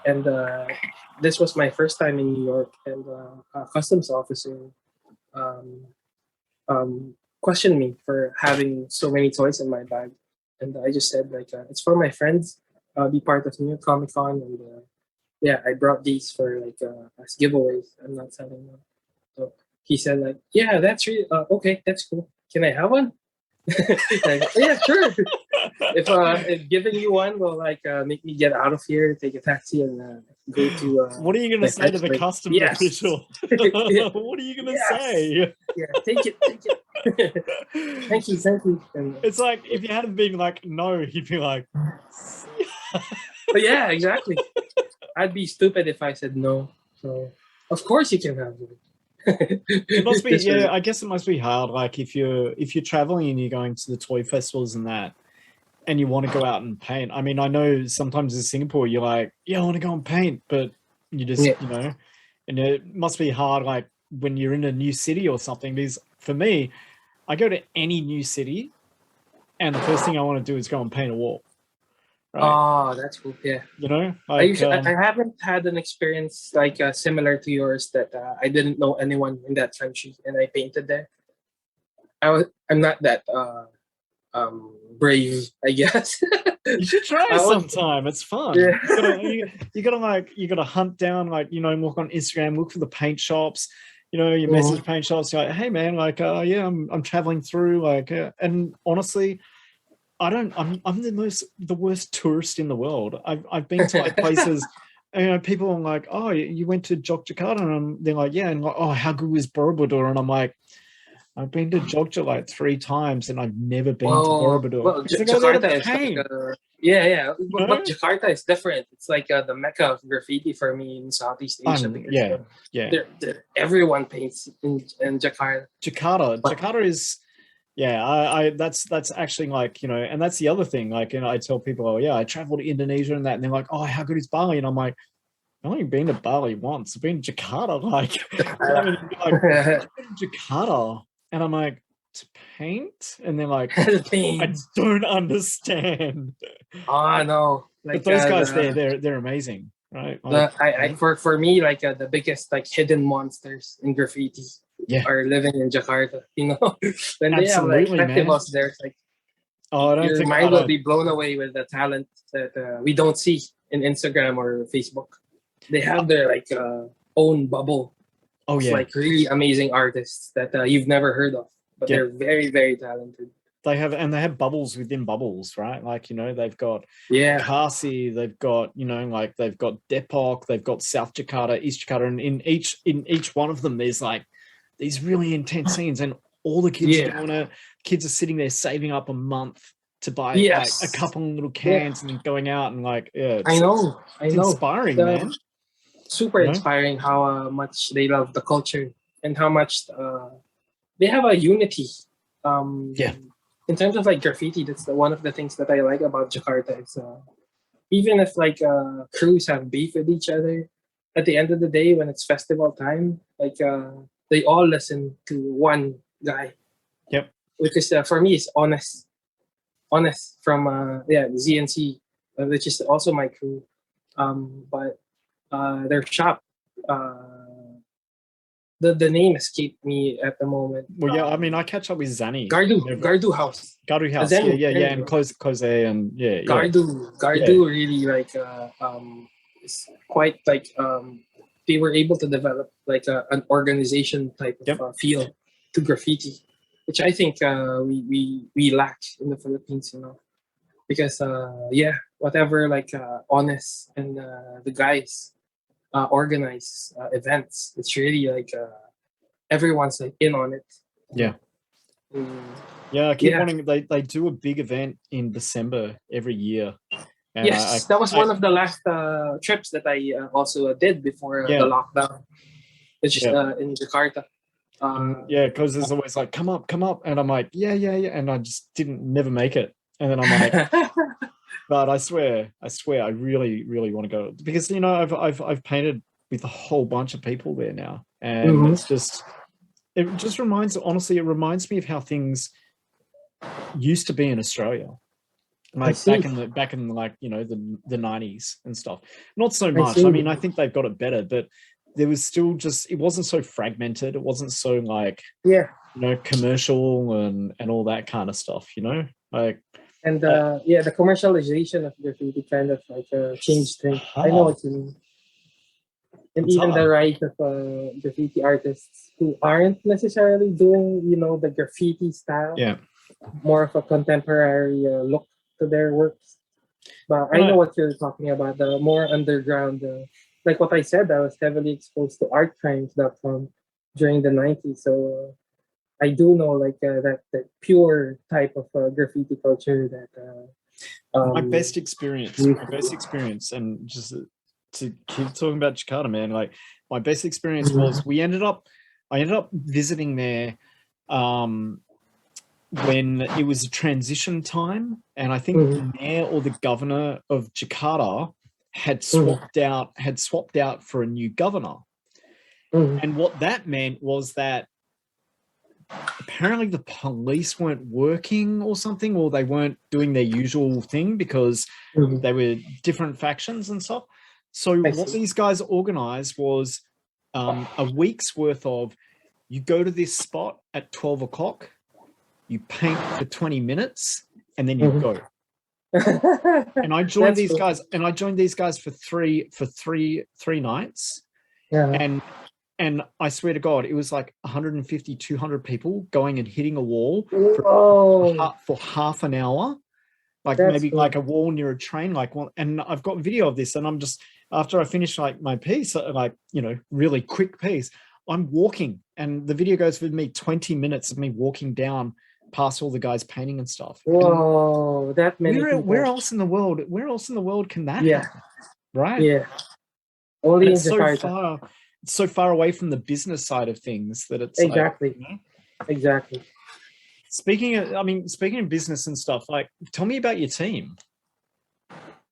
And this was my first time in New York, and a customs officer um, questioned me for having so many toys in my bag. And I just said, it's for my friends, be part of New York Comic Con. And yeah, I brought these for as giveaways. I'm not selling them. So he said, yeah, that's really okay. That's cool. Can I have one? Yeah, sure. If giving you one will make me get out of here, take a taxi, and go to. What are you gonna say to the customs yes. official? Yeah. What are you gonna Yes. say? Yeah, take it. Thank you. And, it's like if you hadn't been like no, he'd be like. but yeah, exactly. I'd be stupid if I said no. So of course you can have it. It must be, yeah. I guess it must be hard. Like if you're traveling and you're going to the toy festivals and that, and you want to go out and paint. I mean, I know sometimes in Singapore you're like, yeah, I want to go and paint, but you just, and it must be hard. Like when you're in a new city or something. Because for me, I go to any new city, and the first thing I want to do is go and paint a wall. Right? Oh, that's cool. Yeah. I haven't had an experience similar to yours that I didn't know anyone in that country and I painted there. I'm not that brave, I guess. You should try sometime. It's fun. Yeah. You gotta hunt down look on Instagram, look for the paint shops. You message paint shops. You're like, hey man, yeah, I'm traveling through. And honestly, I'm the worst tourist in the world. I've been to places, people are like, oh, you went to Jogjakarta, and they're like, yeah, and like, oh, how good was Borobudur? And I'm like, I've been to Jogja 3 times, and I've never been to Borobudur. Well, Jakarta is yeah. But Jakarta is different. It's like the mecca of graffiti for me in Southeast Asia. Everyone paints in Jakarta. Jakarta is. Yeah, that's actually and that's the other thing. I tell people, oh yeah, I traveled to Indonesia and that, and they're like, oh, how good is Bali? And I'm like, I've only been to Bali once. I've been to Jakarta, Jakarta, and I'm like, to paint, and they're like, I don't understand. Oh no, but those guys, they're amazing, right? For me, the biggest hidden monsters in graffiti. Are living in Jakarta, when they have festivals there, it's your mind will be blown away with the talent that we don't see in Instagram or Facebook. They have their own bubble of really amazing artists that you've never heard of, but they're very, very talented. They have bubbles within bubbles, right? They've got Kasi, they've got they've got Depok, they've got South Jakarta, East Jakarta, and in each one of them there's these really intense scenes, and all the kids are doing it. Kids are sitting there saving up a month to buy a couple little cans and then going out and I know. Inspiring, man. Super inspiring how much they love the culture and how much they have a unity. In terms of graffiti, that's one of the things that I like about Jakarta. It's even if like crews have beef with each other, at the end of the day, when it's festival time, like they all listen to one guy, Yep. which is for me is honest from yeah ZNC, which is also my crew. But their shop, the name escaped me at the moment. Well, yeah, I mean, I catch up with Zanny. Gardu House. Gardu House. Zen, Yeah, and Close and yeah. Gardu really like is quite like they were able to develop like an organization type of Yep. feel to graffiti, which I think we lack in the Philippines, you know, because yeah, whatever like honest and the guys organize events, it's really like everyone's like in on it. Yeah. Mm, Yeah, I keep yeah. wanting. They do a big event in December every year, and Yes, that was one of the last trips that I also did before the Yeah. lockdown, which is Yeah. in Jakarta. Yeah, because there's always like, come up, and I'm like, yeah, and I just never make it, and then I'm like, but I swear, I really, really want to go because you know I've painted with a whole bunch of people there now, and it's just it just reminds honestly, it reminds me of how things used to be in Australia. Like back in like, you know, the 90s and stuff. Not so much. I mean, I think they've got it better, but there was still just it wasn't so fragmented. It wasn't so like yeah, you know, commercial and all that kind of stuff, you know? Like and yeah, the commercialization of graffiti kind of like changed things. I know what you mean. And it's even the hard. rise of graffiti artists who aren't necessarily doing, you know, the graffiti style, Yeah. more of a contemporary look to their works. But I know what you're talking about, the more underground. Like what I said, I was heavily exposed to artcrimes.com during the 90s. So I do know like that pure type of graffiti culture that. My best experience, and just to keep talking about Jakarta, man, like my best experience was I ended up visiting there when it was a transition time, and I think the mayor or the governor of Jakarta had swapped out for a new governor. And what that meant was that apparently the police weren't working or something, or they weren't doing their usual thing because they were different factions and stuff. So what these guys organized was a week's worth of, you go to this spot at 12 o'clock, you paint for 20 minutes, and then you go. And I joined these guys, for three nights. Yeah. And I swear to God, it was like 150, 200 people going and hitting a wall for half an hour, like maybe like a wall near a train, like one. And I've got video of this, and I'm just, after I finish like my piece, like, you know, really quick piece, I'm walking, and the video goes with me 20 minutes of me walking down past all the guys painting and stuff. Whoa, and that many people. Where else in the world can that happen? Right? Yeah. Only in Jakarta. It's so far away from the business side of things that it's exactly. Like, you know? Exactly. Speaking of business and stuff, like, tell me about your team.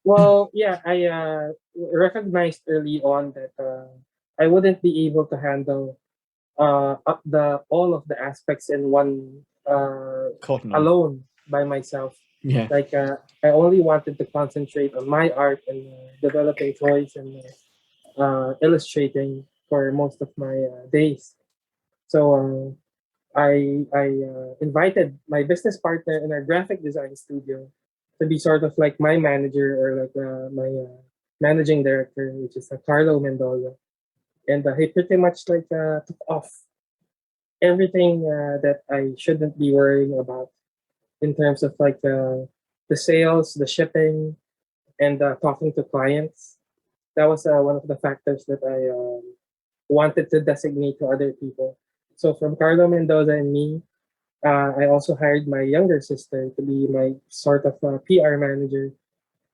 Well, yeah, I recognized early on that I wouldn't be able to handle all of the aspects in one alone by myself. Yeah. Like I only wanted to concentrate on my art and developing toys and illustrating for most of my days. So I invited my business partner in our graphic design studio to be sort of like my manager or like my managing director, which is Carlo Mendoza, and he pretty much like took off everything that I shouldn't be worrying about in terms of like the sales, the shipping, and talking to clients. That was one of the factors that I wanted to designate to other people. So from Carlo Mendoza and me, I also hired my younger sister to be my sort of PR manager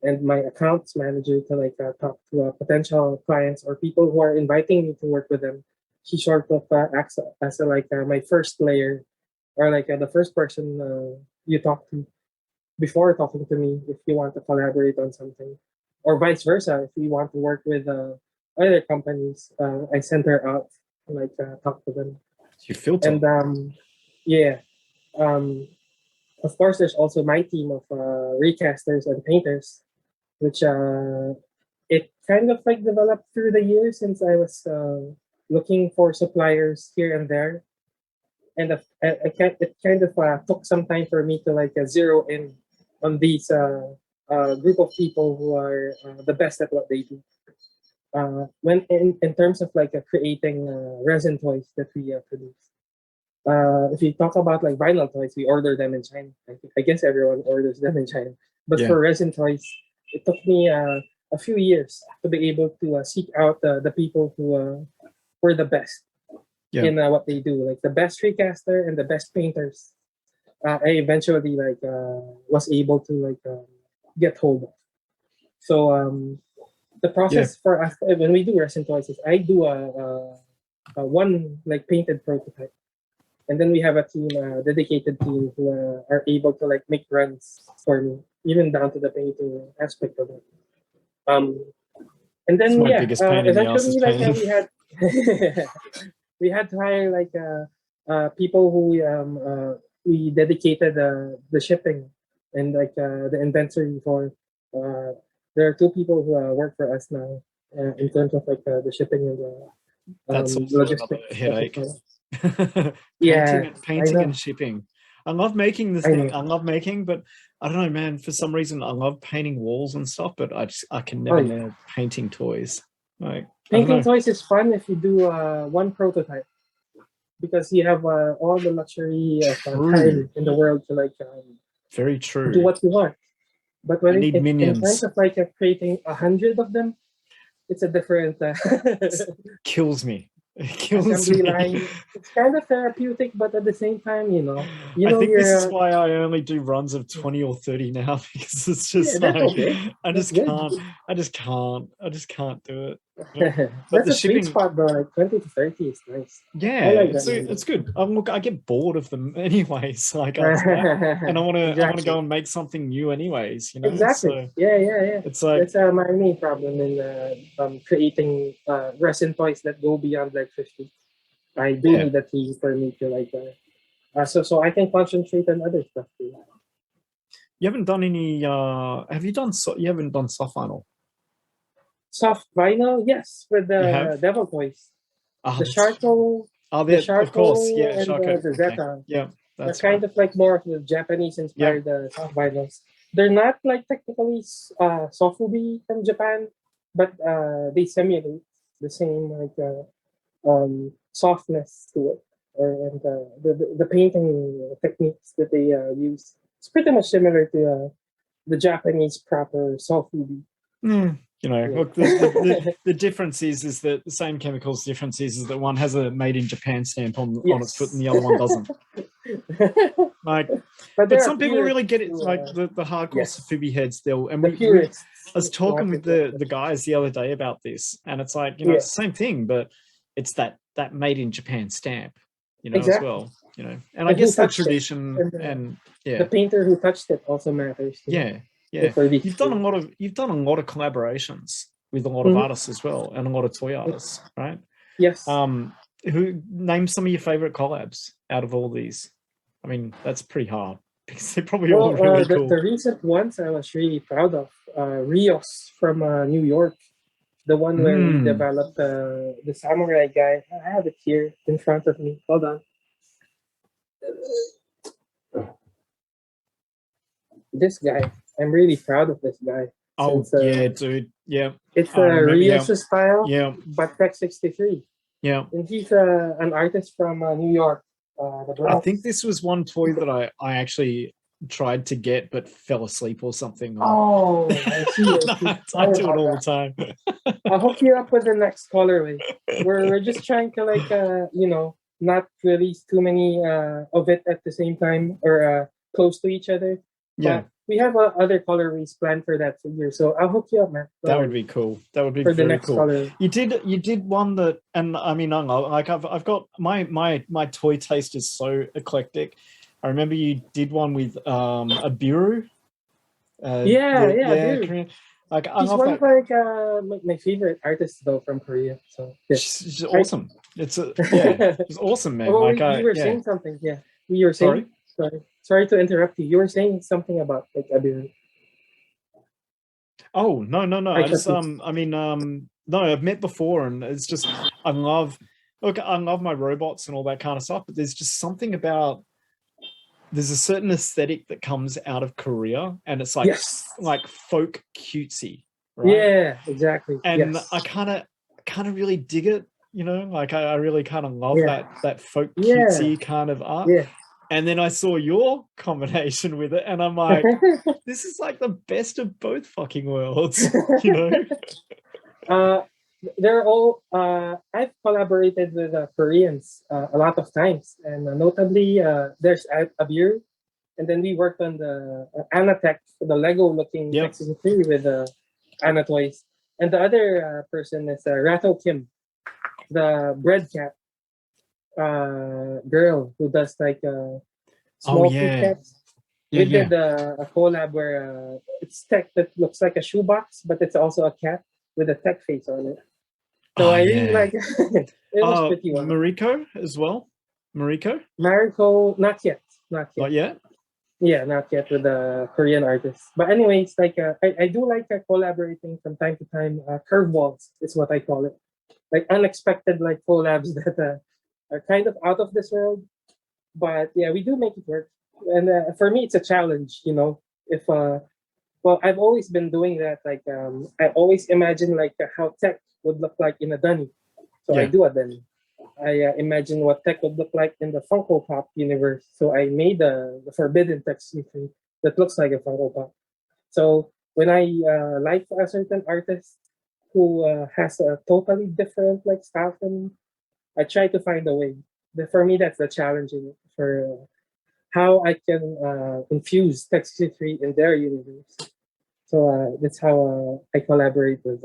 and my accounts manager to like talk to potential clients or people who are inviting me to work with them. She sort of acts as like my first layer or like the first person you talk to before talking to me if you want to collaborate on something. or vice versa. If we want to work with other companies, I send her out, like talk to them. You filter. And yeah, um, of course, there's also my team of recasters and painters, which it kind of like developed through the years since I was looking for suppliers here and there, and it kind of took some time for me to like zero in on these group of people who are the best at what they do. When in terms of like creating resin toys that we produce. If you talk about like vinyl toys, we order them in China. I guess everyone orders them in China. But Yeah. for resin toys, it took me a few years to be able to seek out the people who were the best Yeah. in what they do, like the best recaster and the best painters. I eventually like was able to like get hold of. So the Yeah. process for us when we do resin toys is I do a one like painted prototype, and then we have a team, a dedicated team who are able to like make runs for me, even down to the painting aspect of it. Um, and It's then my yeah, biggest pain in the ass is eventually like painting. we had we had to hire like people who we dedicated the shipping and like the inventory for. Uh, there are two people who work for us now in terms of like the shipping and the That's also another logistics of headache. it. Yeah, I Painting and know. shipping. I love making the I thing. know. I love making, but I don't know, man. For some reason, I love painting walls and stuff, but I can Oh, never yeah. nail painting toys. Like I don't Painting know. toys is fun if you do one prototype because you have all the luxury of True. time in the world to like Very do true. what you want. But when You need in terms minions. of like creating 100 of them, it's a different Kills me. It kills assembly me. line. It's kind of therapeutic, but at the same time, I think this is you're why I only do runs of 20 or 30 now, because it's yeah, just that's like okay. I That's just good. can't. I just can't do it. But That's the a sweet shipping, spot though. Like 20 to 30 is nice. I yeah, like that it's number. good. Look, I get bored of them anyways. Like and I want to Exactly. go and make something new anyways. Exactly. So Yeah, yeah, yeah. it's like That's my main problem in creating resin toys that go beyond like 50. I do yeah. need a team for me to like so I can concentrate on other stuff too. You haven't done any. Have you done? You haven't done soft vinyl. Soft vinyl, yes, with You have. the devil toys, Oh, the that's charcoal, oh, the there. Of course, charcoal yeah, and Shako. the Okay, zeta. yeah, They're that's right. kind of like more of the Japanese Yep. inspired soft vinyls. They're not like technically sofubi from Japan, but they simulate the same like softness to it, or and the painting techniques that they use. It's pretty much similar to the Japanese proper sofubi. Look, Yeah. the difference is that the same chemicals. Difference is that one has a made in Japan stamp on its foot and Yes. the other one doesn't. Like, But but there are some people really purists get it. who, Like the hardcore yes, Sofubi heads, they'll and the we purists I was talking want with it like the this. guys the other day about this, and it's like Yeah, it's the same thing, but it's that made in Japan stamp, as exactly. well. And I And who guess the touched it? tradition And and the yeah, painter who touched it also matters too. yeah, yeah. For these You've two. done a lot of collaborations with a lot of Mhm. artists as well, and a lot of toy artists, right? Yes. Who name some of your favorite collabs out of all these? I mean, that's pretty hard because they're probably all Well, really cool. the recent ones I was really proud of. Rios from New York, the one where we Mm. developed the samurai guy. I have it here in front of me. Hold on. This guy, I'm really proud of this guy Oh since yeah, dude. Yeah, it's I remember. Yeah, Rios' style, yeah, but Tech 63. yeah. And he's an artist from New York, the I think Bronx. this was one toy that I actually tried to get but fell asleep or something. Or Oh, I see. I see. I Sorry do it about all the that. time. I'll hook you up with the next colorway. We're just trying to like not release too many of it at the same time or close to each other. Yeah, But we have other colorways planned for that figure, so I'll hook you up, man. Don't that would worry, be cool. That would be for the very next cool. color. You did one that, and I mean, I don't know, like I've got my toy taste is so eclectic. I remember you did one with a bureau. Yeah, dude. Korean. Like I She's love one of that. like my favorite artists though from Korea. So yeah, She's right. awesome. It's a yeah, it's awesome, man. Oh, Like you were yeah. saying something. Yeah, you were Sorry. saying. Sorry to interrupt you. You were saying something about like Abir. Oh no, no, no. I I just cut you. I mean no, I've met before, and it's just I love look, I love my robots and all that kind of stuff, but there's just something about there's a certain aesthetic that comes out of Korea, and it's Yes. like folk cutesy, right? Yeah. Exactly. And Yes. I kind of really dig it, you know, like I really kind of love Yeah. that folk Yeah. cutesy kind of art. Yeah. And then I saw your combination with it, and I'm like, this is like the best of both fucking worlds, you know? uh, they're all. I've collaborated with Koreans a lot of times, and notably, there's Abir, and then we worked on the Anatech, the Lego-looking Yep. X3 with Anna Toyz, and the other person is Rato Kim, the bread cat girl who does like Oh small yeah. cats. Yeah, We yeah. did a collab where it's tech that looks like a shoebox, but it's also a cat with a tech face on it. So Oh I really yeah. like it. It was pretty wild. Mariko as well. Mariko? Mariko, not yet, not Not yet. yet. Yeah, not yet with the Korean artists. But anyways, like I do like collaborating from time to time. Curveballs is what I call it. Like unexpected like collabs that are kind of out of this world. But yeah, we do make it work. And for me, it's a challenge. You know, if well, I've always been doing that. Like I always imagine like how tech would look like in a dunny. So I Yeah. do a dunny. I imagine what tech would look like in the Funko Pop universe. So I made the Forbidden Tech C3 that looks like a Funko Pop. So when I like a certain artist who has a totally different like style from me, I try to find a way. For me, that's the challenging for how I can infuse Tech C3 in their universe. So that's how I collaborate with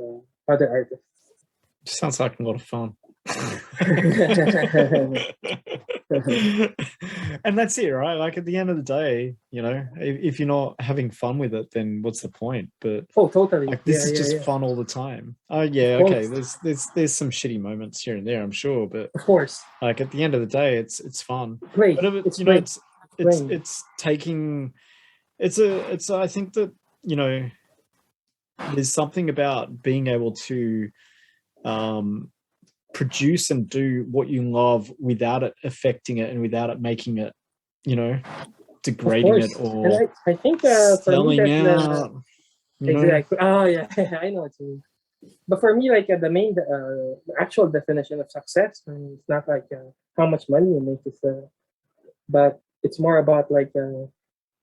other artists. Sounds like a lot of fun. And that's it, right? Like at the end of the day, you know, if you're not having fun with it, then what's the point? But Oh, totally. like this Yeah, is yeah, just yeah. fun all the time. Oh Of yeah, okay. course. There's some shitty moments here and there, I'm sure, but Of course. like at the end of the day, it's fun. Play. But It's you know, play. Playing. it's taking it's I think that, you know, there's something about being able to um produce and do what you love without it affecting it and without it making it, you know, Of degrading it course. And or I think for me selling that's the out, you know. exactly. Oh yeah, I know what you mean. But for me, like the actual definition of success for me, it's not like how much money you make. But it's more about like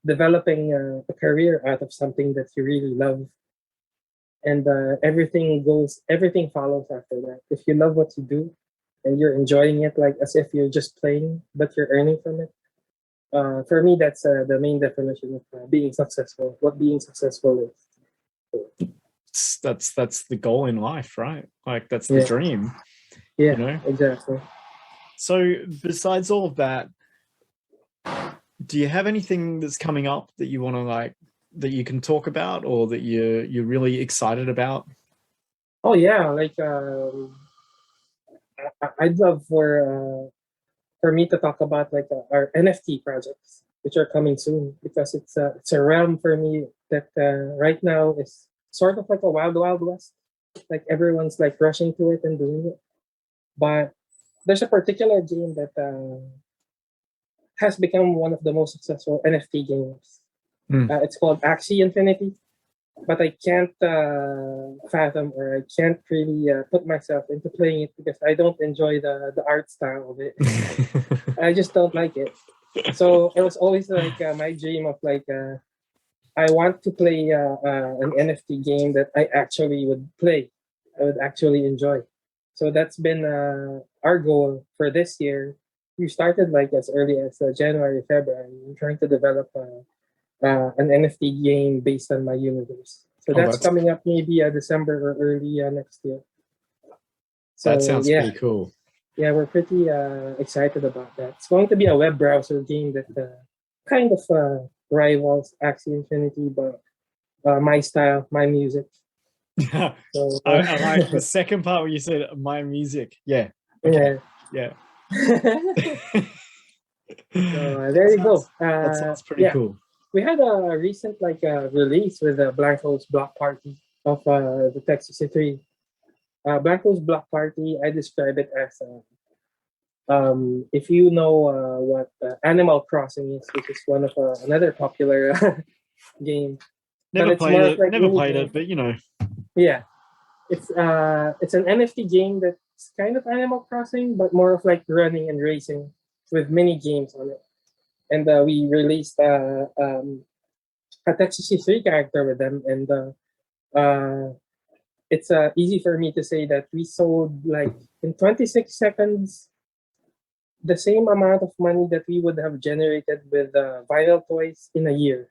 developing a career out of something that you really love, and everything follows after that. If you love what you do, and you're enjoying it, like as if you're just playing, but you're earning from it. For me, that's the main definition of being successful. What being successful is. That's the goal in life, right? Like that's the Yeah, dream, you yeah, know. exactly. So besides all of that, do you have anything that's coming up that you want to like that you can talk about or that you're really excited about? Oh yeah, like I'd love for me to talk about like our NFT projects, which are coming soon, because it's a realm for me that right now is sort of like a wild west. Like everyone's like rushing to it and doing it, but there's a particular game that has become one of the most successful NFT games. Mm. It's called Axie Infinity, but I can't fathom or I can't really put myself into playing it because I don't enjoy the art style of it. I just don't like it. So it was always like my dream of like I want to play an NFT game that I actually would play, I would actually enjoy. So that's been our goal for this year. We started like as early as January, February. I'm trying to develop an NFT game based on my universe. So Oh, that's coming up maybe December or early next year. that So sounds pretty cool. yeah, we're pretty excited about that. It's going to be a web browser game that kind of rivals Axie Infinity, but my style, my music. So I like the second part where you said my music. Yeah. Okay. yeah. Yeah. So there you go. That sounds pretty Yeah, cool. we had a recent like release with the Blanco's Block Party of the Tech 63. Blanco's Block Party, I describe it as if you know what Animal Crossing is, which is one of another popular game, but Never it's played more of it. like Never mini played it, game. but you know. Yeah, it's an NFT game that's kind of Animal Crossing, but more of like running and racing with mini games on it. And we released a Texas 3 character with them, and it's easy for me to say that we sold like in 26 seconds the same amount of money that we would have generated with viral toys in a year.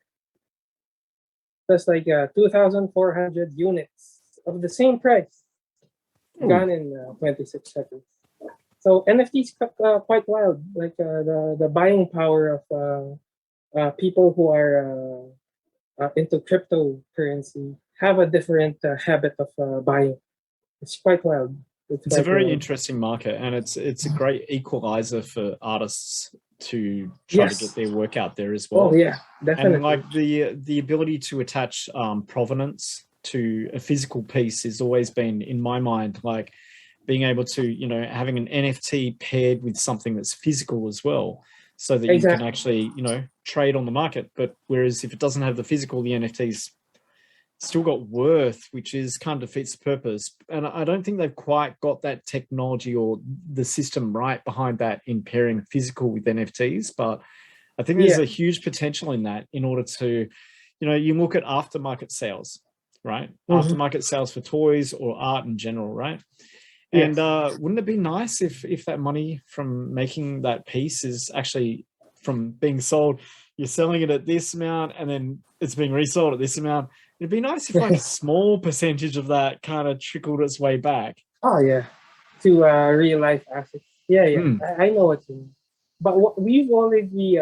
That's like 2,400 units of the same price Ooh. gone in 26 seconds. So NFTs quite wild. Like the buying power of people who are into cryptocurrency have a different habit of buying. It's quite wild. It's It's a quite very wild. interesting market, and it's a great equalizer for artists to try to get Yes. their work out there as Oh well. yeah, And definitely. like the ability to attach provenance to a physical piece has always been in my mind like being able to, you know, having an NFT paired with something that's physical as well, so that you can Exactly. actually, you know, trade on the market. But whereas if it doesn't have the physical, the NFTs still got worth, which is kind of defeats the purpose. And I don't think they've quite got that technology or the system right behind that in pairing physical with NFTs. But I think there's Yeah. a huge potential in that in order to, you know, you look at aftermarket sales, right? Mm-hmm. Aftermarket sales for toys or art in general, right? And Yes. wouldn't it be nice if that money from making that piece is actually from being sold, you're selling it at this amount and then it's being resold at this amount? It'd be nice if like a small percentage of that kind of trickled its way back. Oh yeah. To real life assets. Yeah, yeah. Mm, I know what you mean. But what we've already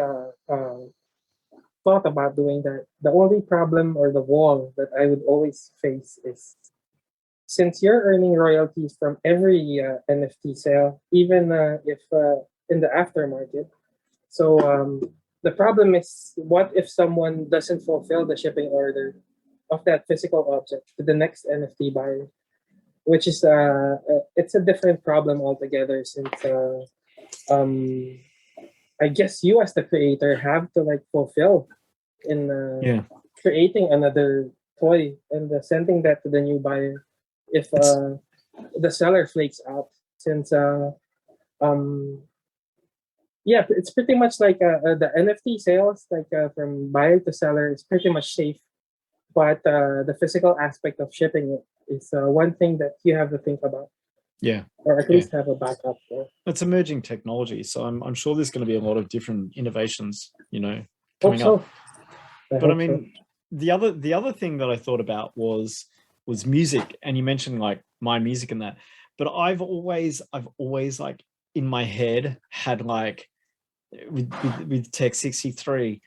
thought about doing that. The only problem or the wall that I would always face is since you're earning royalties from every NFT sale, even if in the aftermarket. So the problem is, what if someone doesn't fulfill the shipping order of that physical object to the next NFT buyer? Which is it's a different problem altogether since um, I guess you as the creator have to like fulfill in yeah. creating another toy and sending that to the new buyer if It's the seller flakes out since um yeah, it's pretty much like the NFT sales like from buyer to seller is pretty much safe, but the physical aspect of shipping it is one thing that you have to think about yeah. or at Yeah. least have a backup for. It's emerging technology. So I'm sure there's going to be a lot of different innovations, you know, Hope coming up. so. I But I hope so. mean, the other thing that I thought about was music, and you mentioned like my music and that. But I've always like in my head had like with Tech 63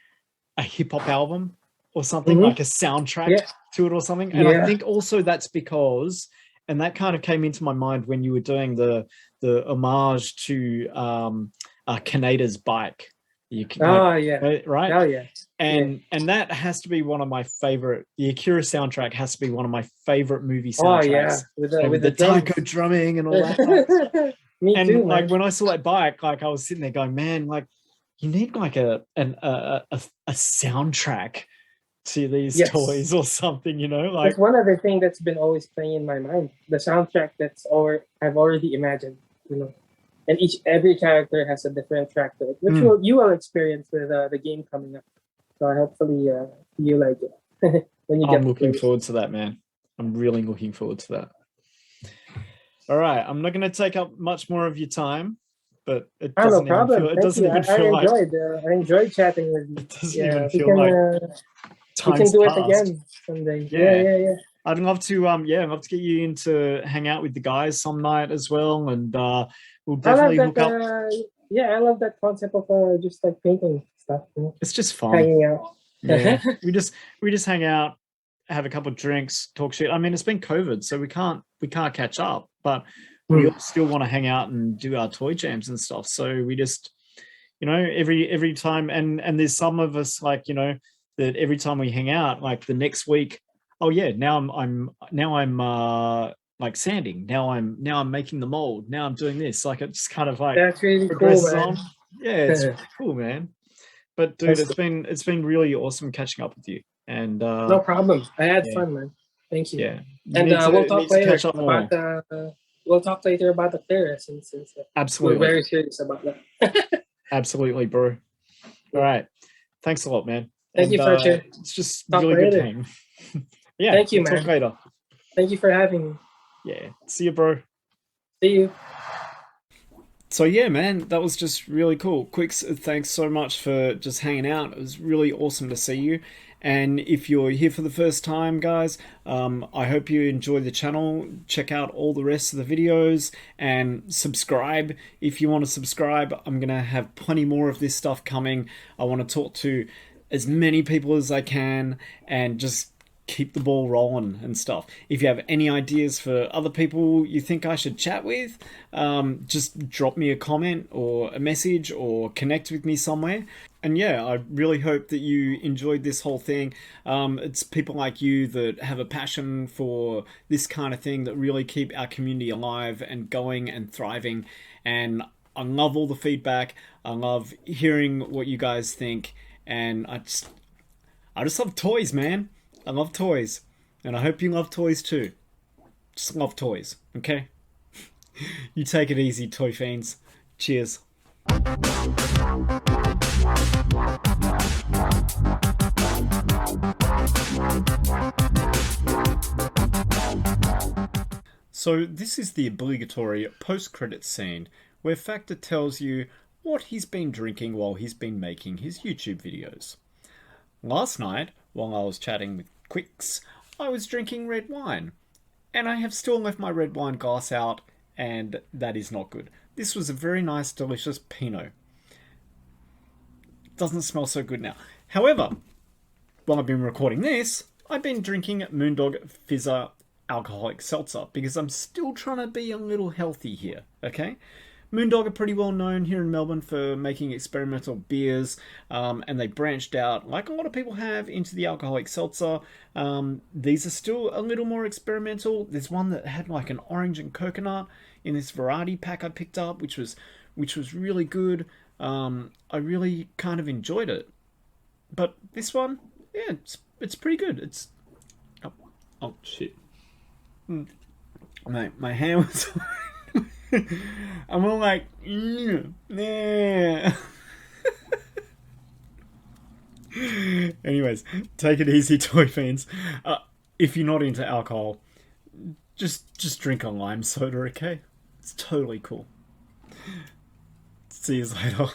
a hip hop album or something Mm-hmm. like a soundtrack Yeah, to it or something. And I yeah. think also that's because, and that kind of came into my mind when you were doing the homage to Kaneda's bike. You can like Oh yeah. right, Oh yeah. Yeah. and that has to be one of my favorite. The Akira soundtrack has to be one of my favorite movie Oh yeah. soundtracks. With You know, with the the taiko drums. drumming and all that kind of stuff. Me And too, like man. when I saw that bike, like I was sitting there going, man, like you need like a soundtrack to these Yes. toys or something, you know, That's like one other thing that's been always playing in my mind. The soundtrack that's or I've already imagined, you know. And every character has a different track to it, which mm, will you will experience with the game coming up. So hopefully you like it when you I'm get to looking play it. forward to that, man. I'm really looking forward to that. All right, I'm not going to take up much more of your time, but it Ah, no doesn't even problem. feel it Thank doesn't you. even feel like I enjoyed chatting with you. it doesn't even Yeah, feel like we can time's do it passed. again someday. Yeah, Yeah, yeah, yeah. I'd love to I'd love to get you in to hang out with the guys some night as well, and we'll I love definitely that. hook up. Yeah, I love that concept of just like painting stuff, you know, It's just fun. hanging out. Yeah, we just hang out, have a couple of drinks, talk shit. I mean, it's been COVID, so we can't catch up, but we Mm. all still want to hang out and do our toy jams and stuff. So we just, every time, and there's some of us like, that every time we hang out, like the next week, oh yeah, now I'm like sanding. Now I'm making the mold. Now I'm doing this. Like it's kind of like That's really cool, progresses man. on. Yeah, it's really cool, man. But dude, That's it's been really awesome catching up with you. And no problem. I had yeah, fun, man. Thank you. yeah. You And need we'll to talk need to catch later up about more. the. We'll talk later about the clearance since we're Absolutely. very serious about that. Absolutely, bro. All right. Thanks a lot, man. Thank And you, Fletcher. it's just Talk really good later. hang. Yeah, Thank you, we'll talk man. later. Thank you for having me. Yeah. See you, bro. See you. So yeah, man, that was just really cool. Quicks, thanks so much for just hanging out. It was really awesome to see you. And if you're here for the first time, guys, I hope you enjoy the channel. Check out all the rest of the videos and subscribe if you want to subscribe. I'm gonna have plenty more of this stuff coming. I want to talk to as many people as I can and just keep the ball rolling and stuff. If you have any ideas for other people you think I should chat with, just drop me a comment or a message or connect with me somewhere. And yeah, I really hope that you enjoyed this whole thing. It's people like you that have a passion for this kind of thing that really keep our community alive and going and thriving. And I love all the feedback. I love hearing what you guys think. And I just love toys, man. I love toys. And I hope you love toys too. Just love toys, okay? You take it easy, toy fiends. Cheers. So this is the obligatory post-credits scene where Factor tells you what he's been drinking while he's been making his YouTube videos. Last night, while I was chatting with Quicks, I was drinking red wine. And I have still left my red wine glass out, and that is not good. This was a very nice, delicious Pinot. Doesn't smell so good now. However, while I've been recording this, I've been drinking Moondog Fizzer alcoholic seltzer because I'm still trying to be a little healthy here, okay? Moondog are pretty well known here in Melbourne for making experimental beers, and they branched out, like a lot of people have, into the alcoholic seltzer. These are still a little more experimental. There's one that had like an orange and coconut in this variety pack I picked up, which was really good. I really kind of enjoyed it. But this one, yeah, it's pretty good. It's oh shit, my hand was. I'm all like, yeah. Anyways, take it easy, toy fans. If you're not into alcohol, just drink a lime soda, okay? It's totally cool. See you later.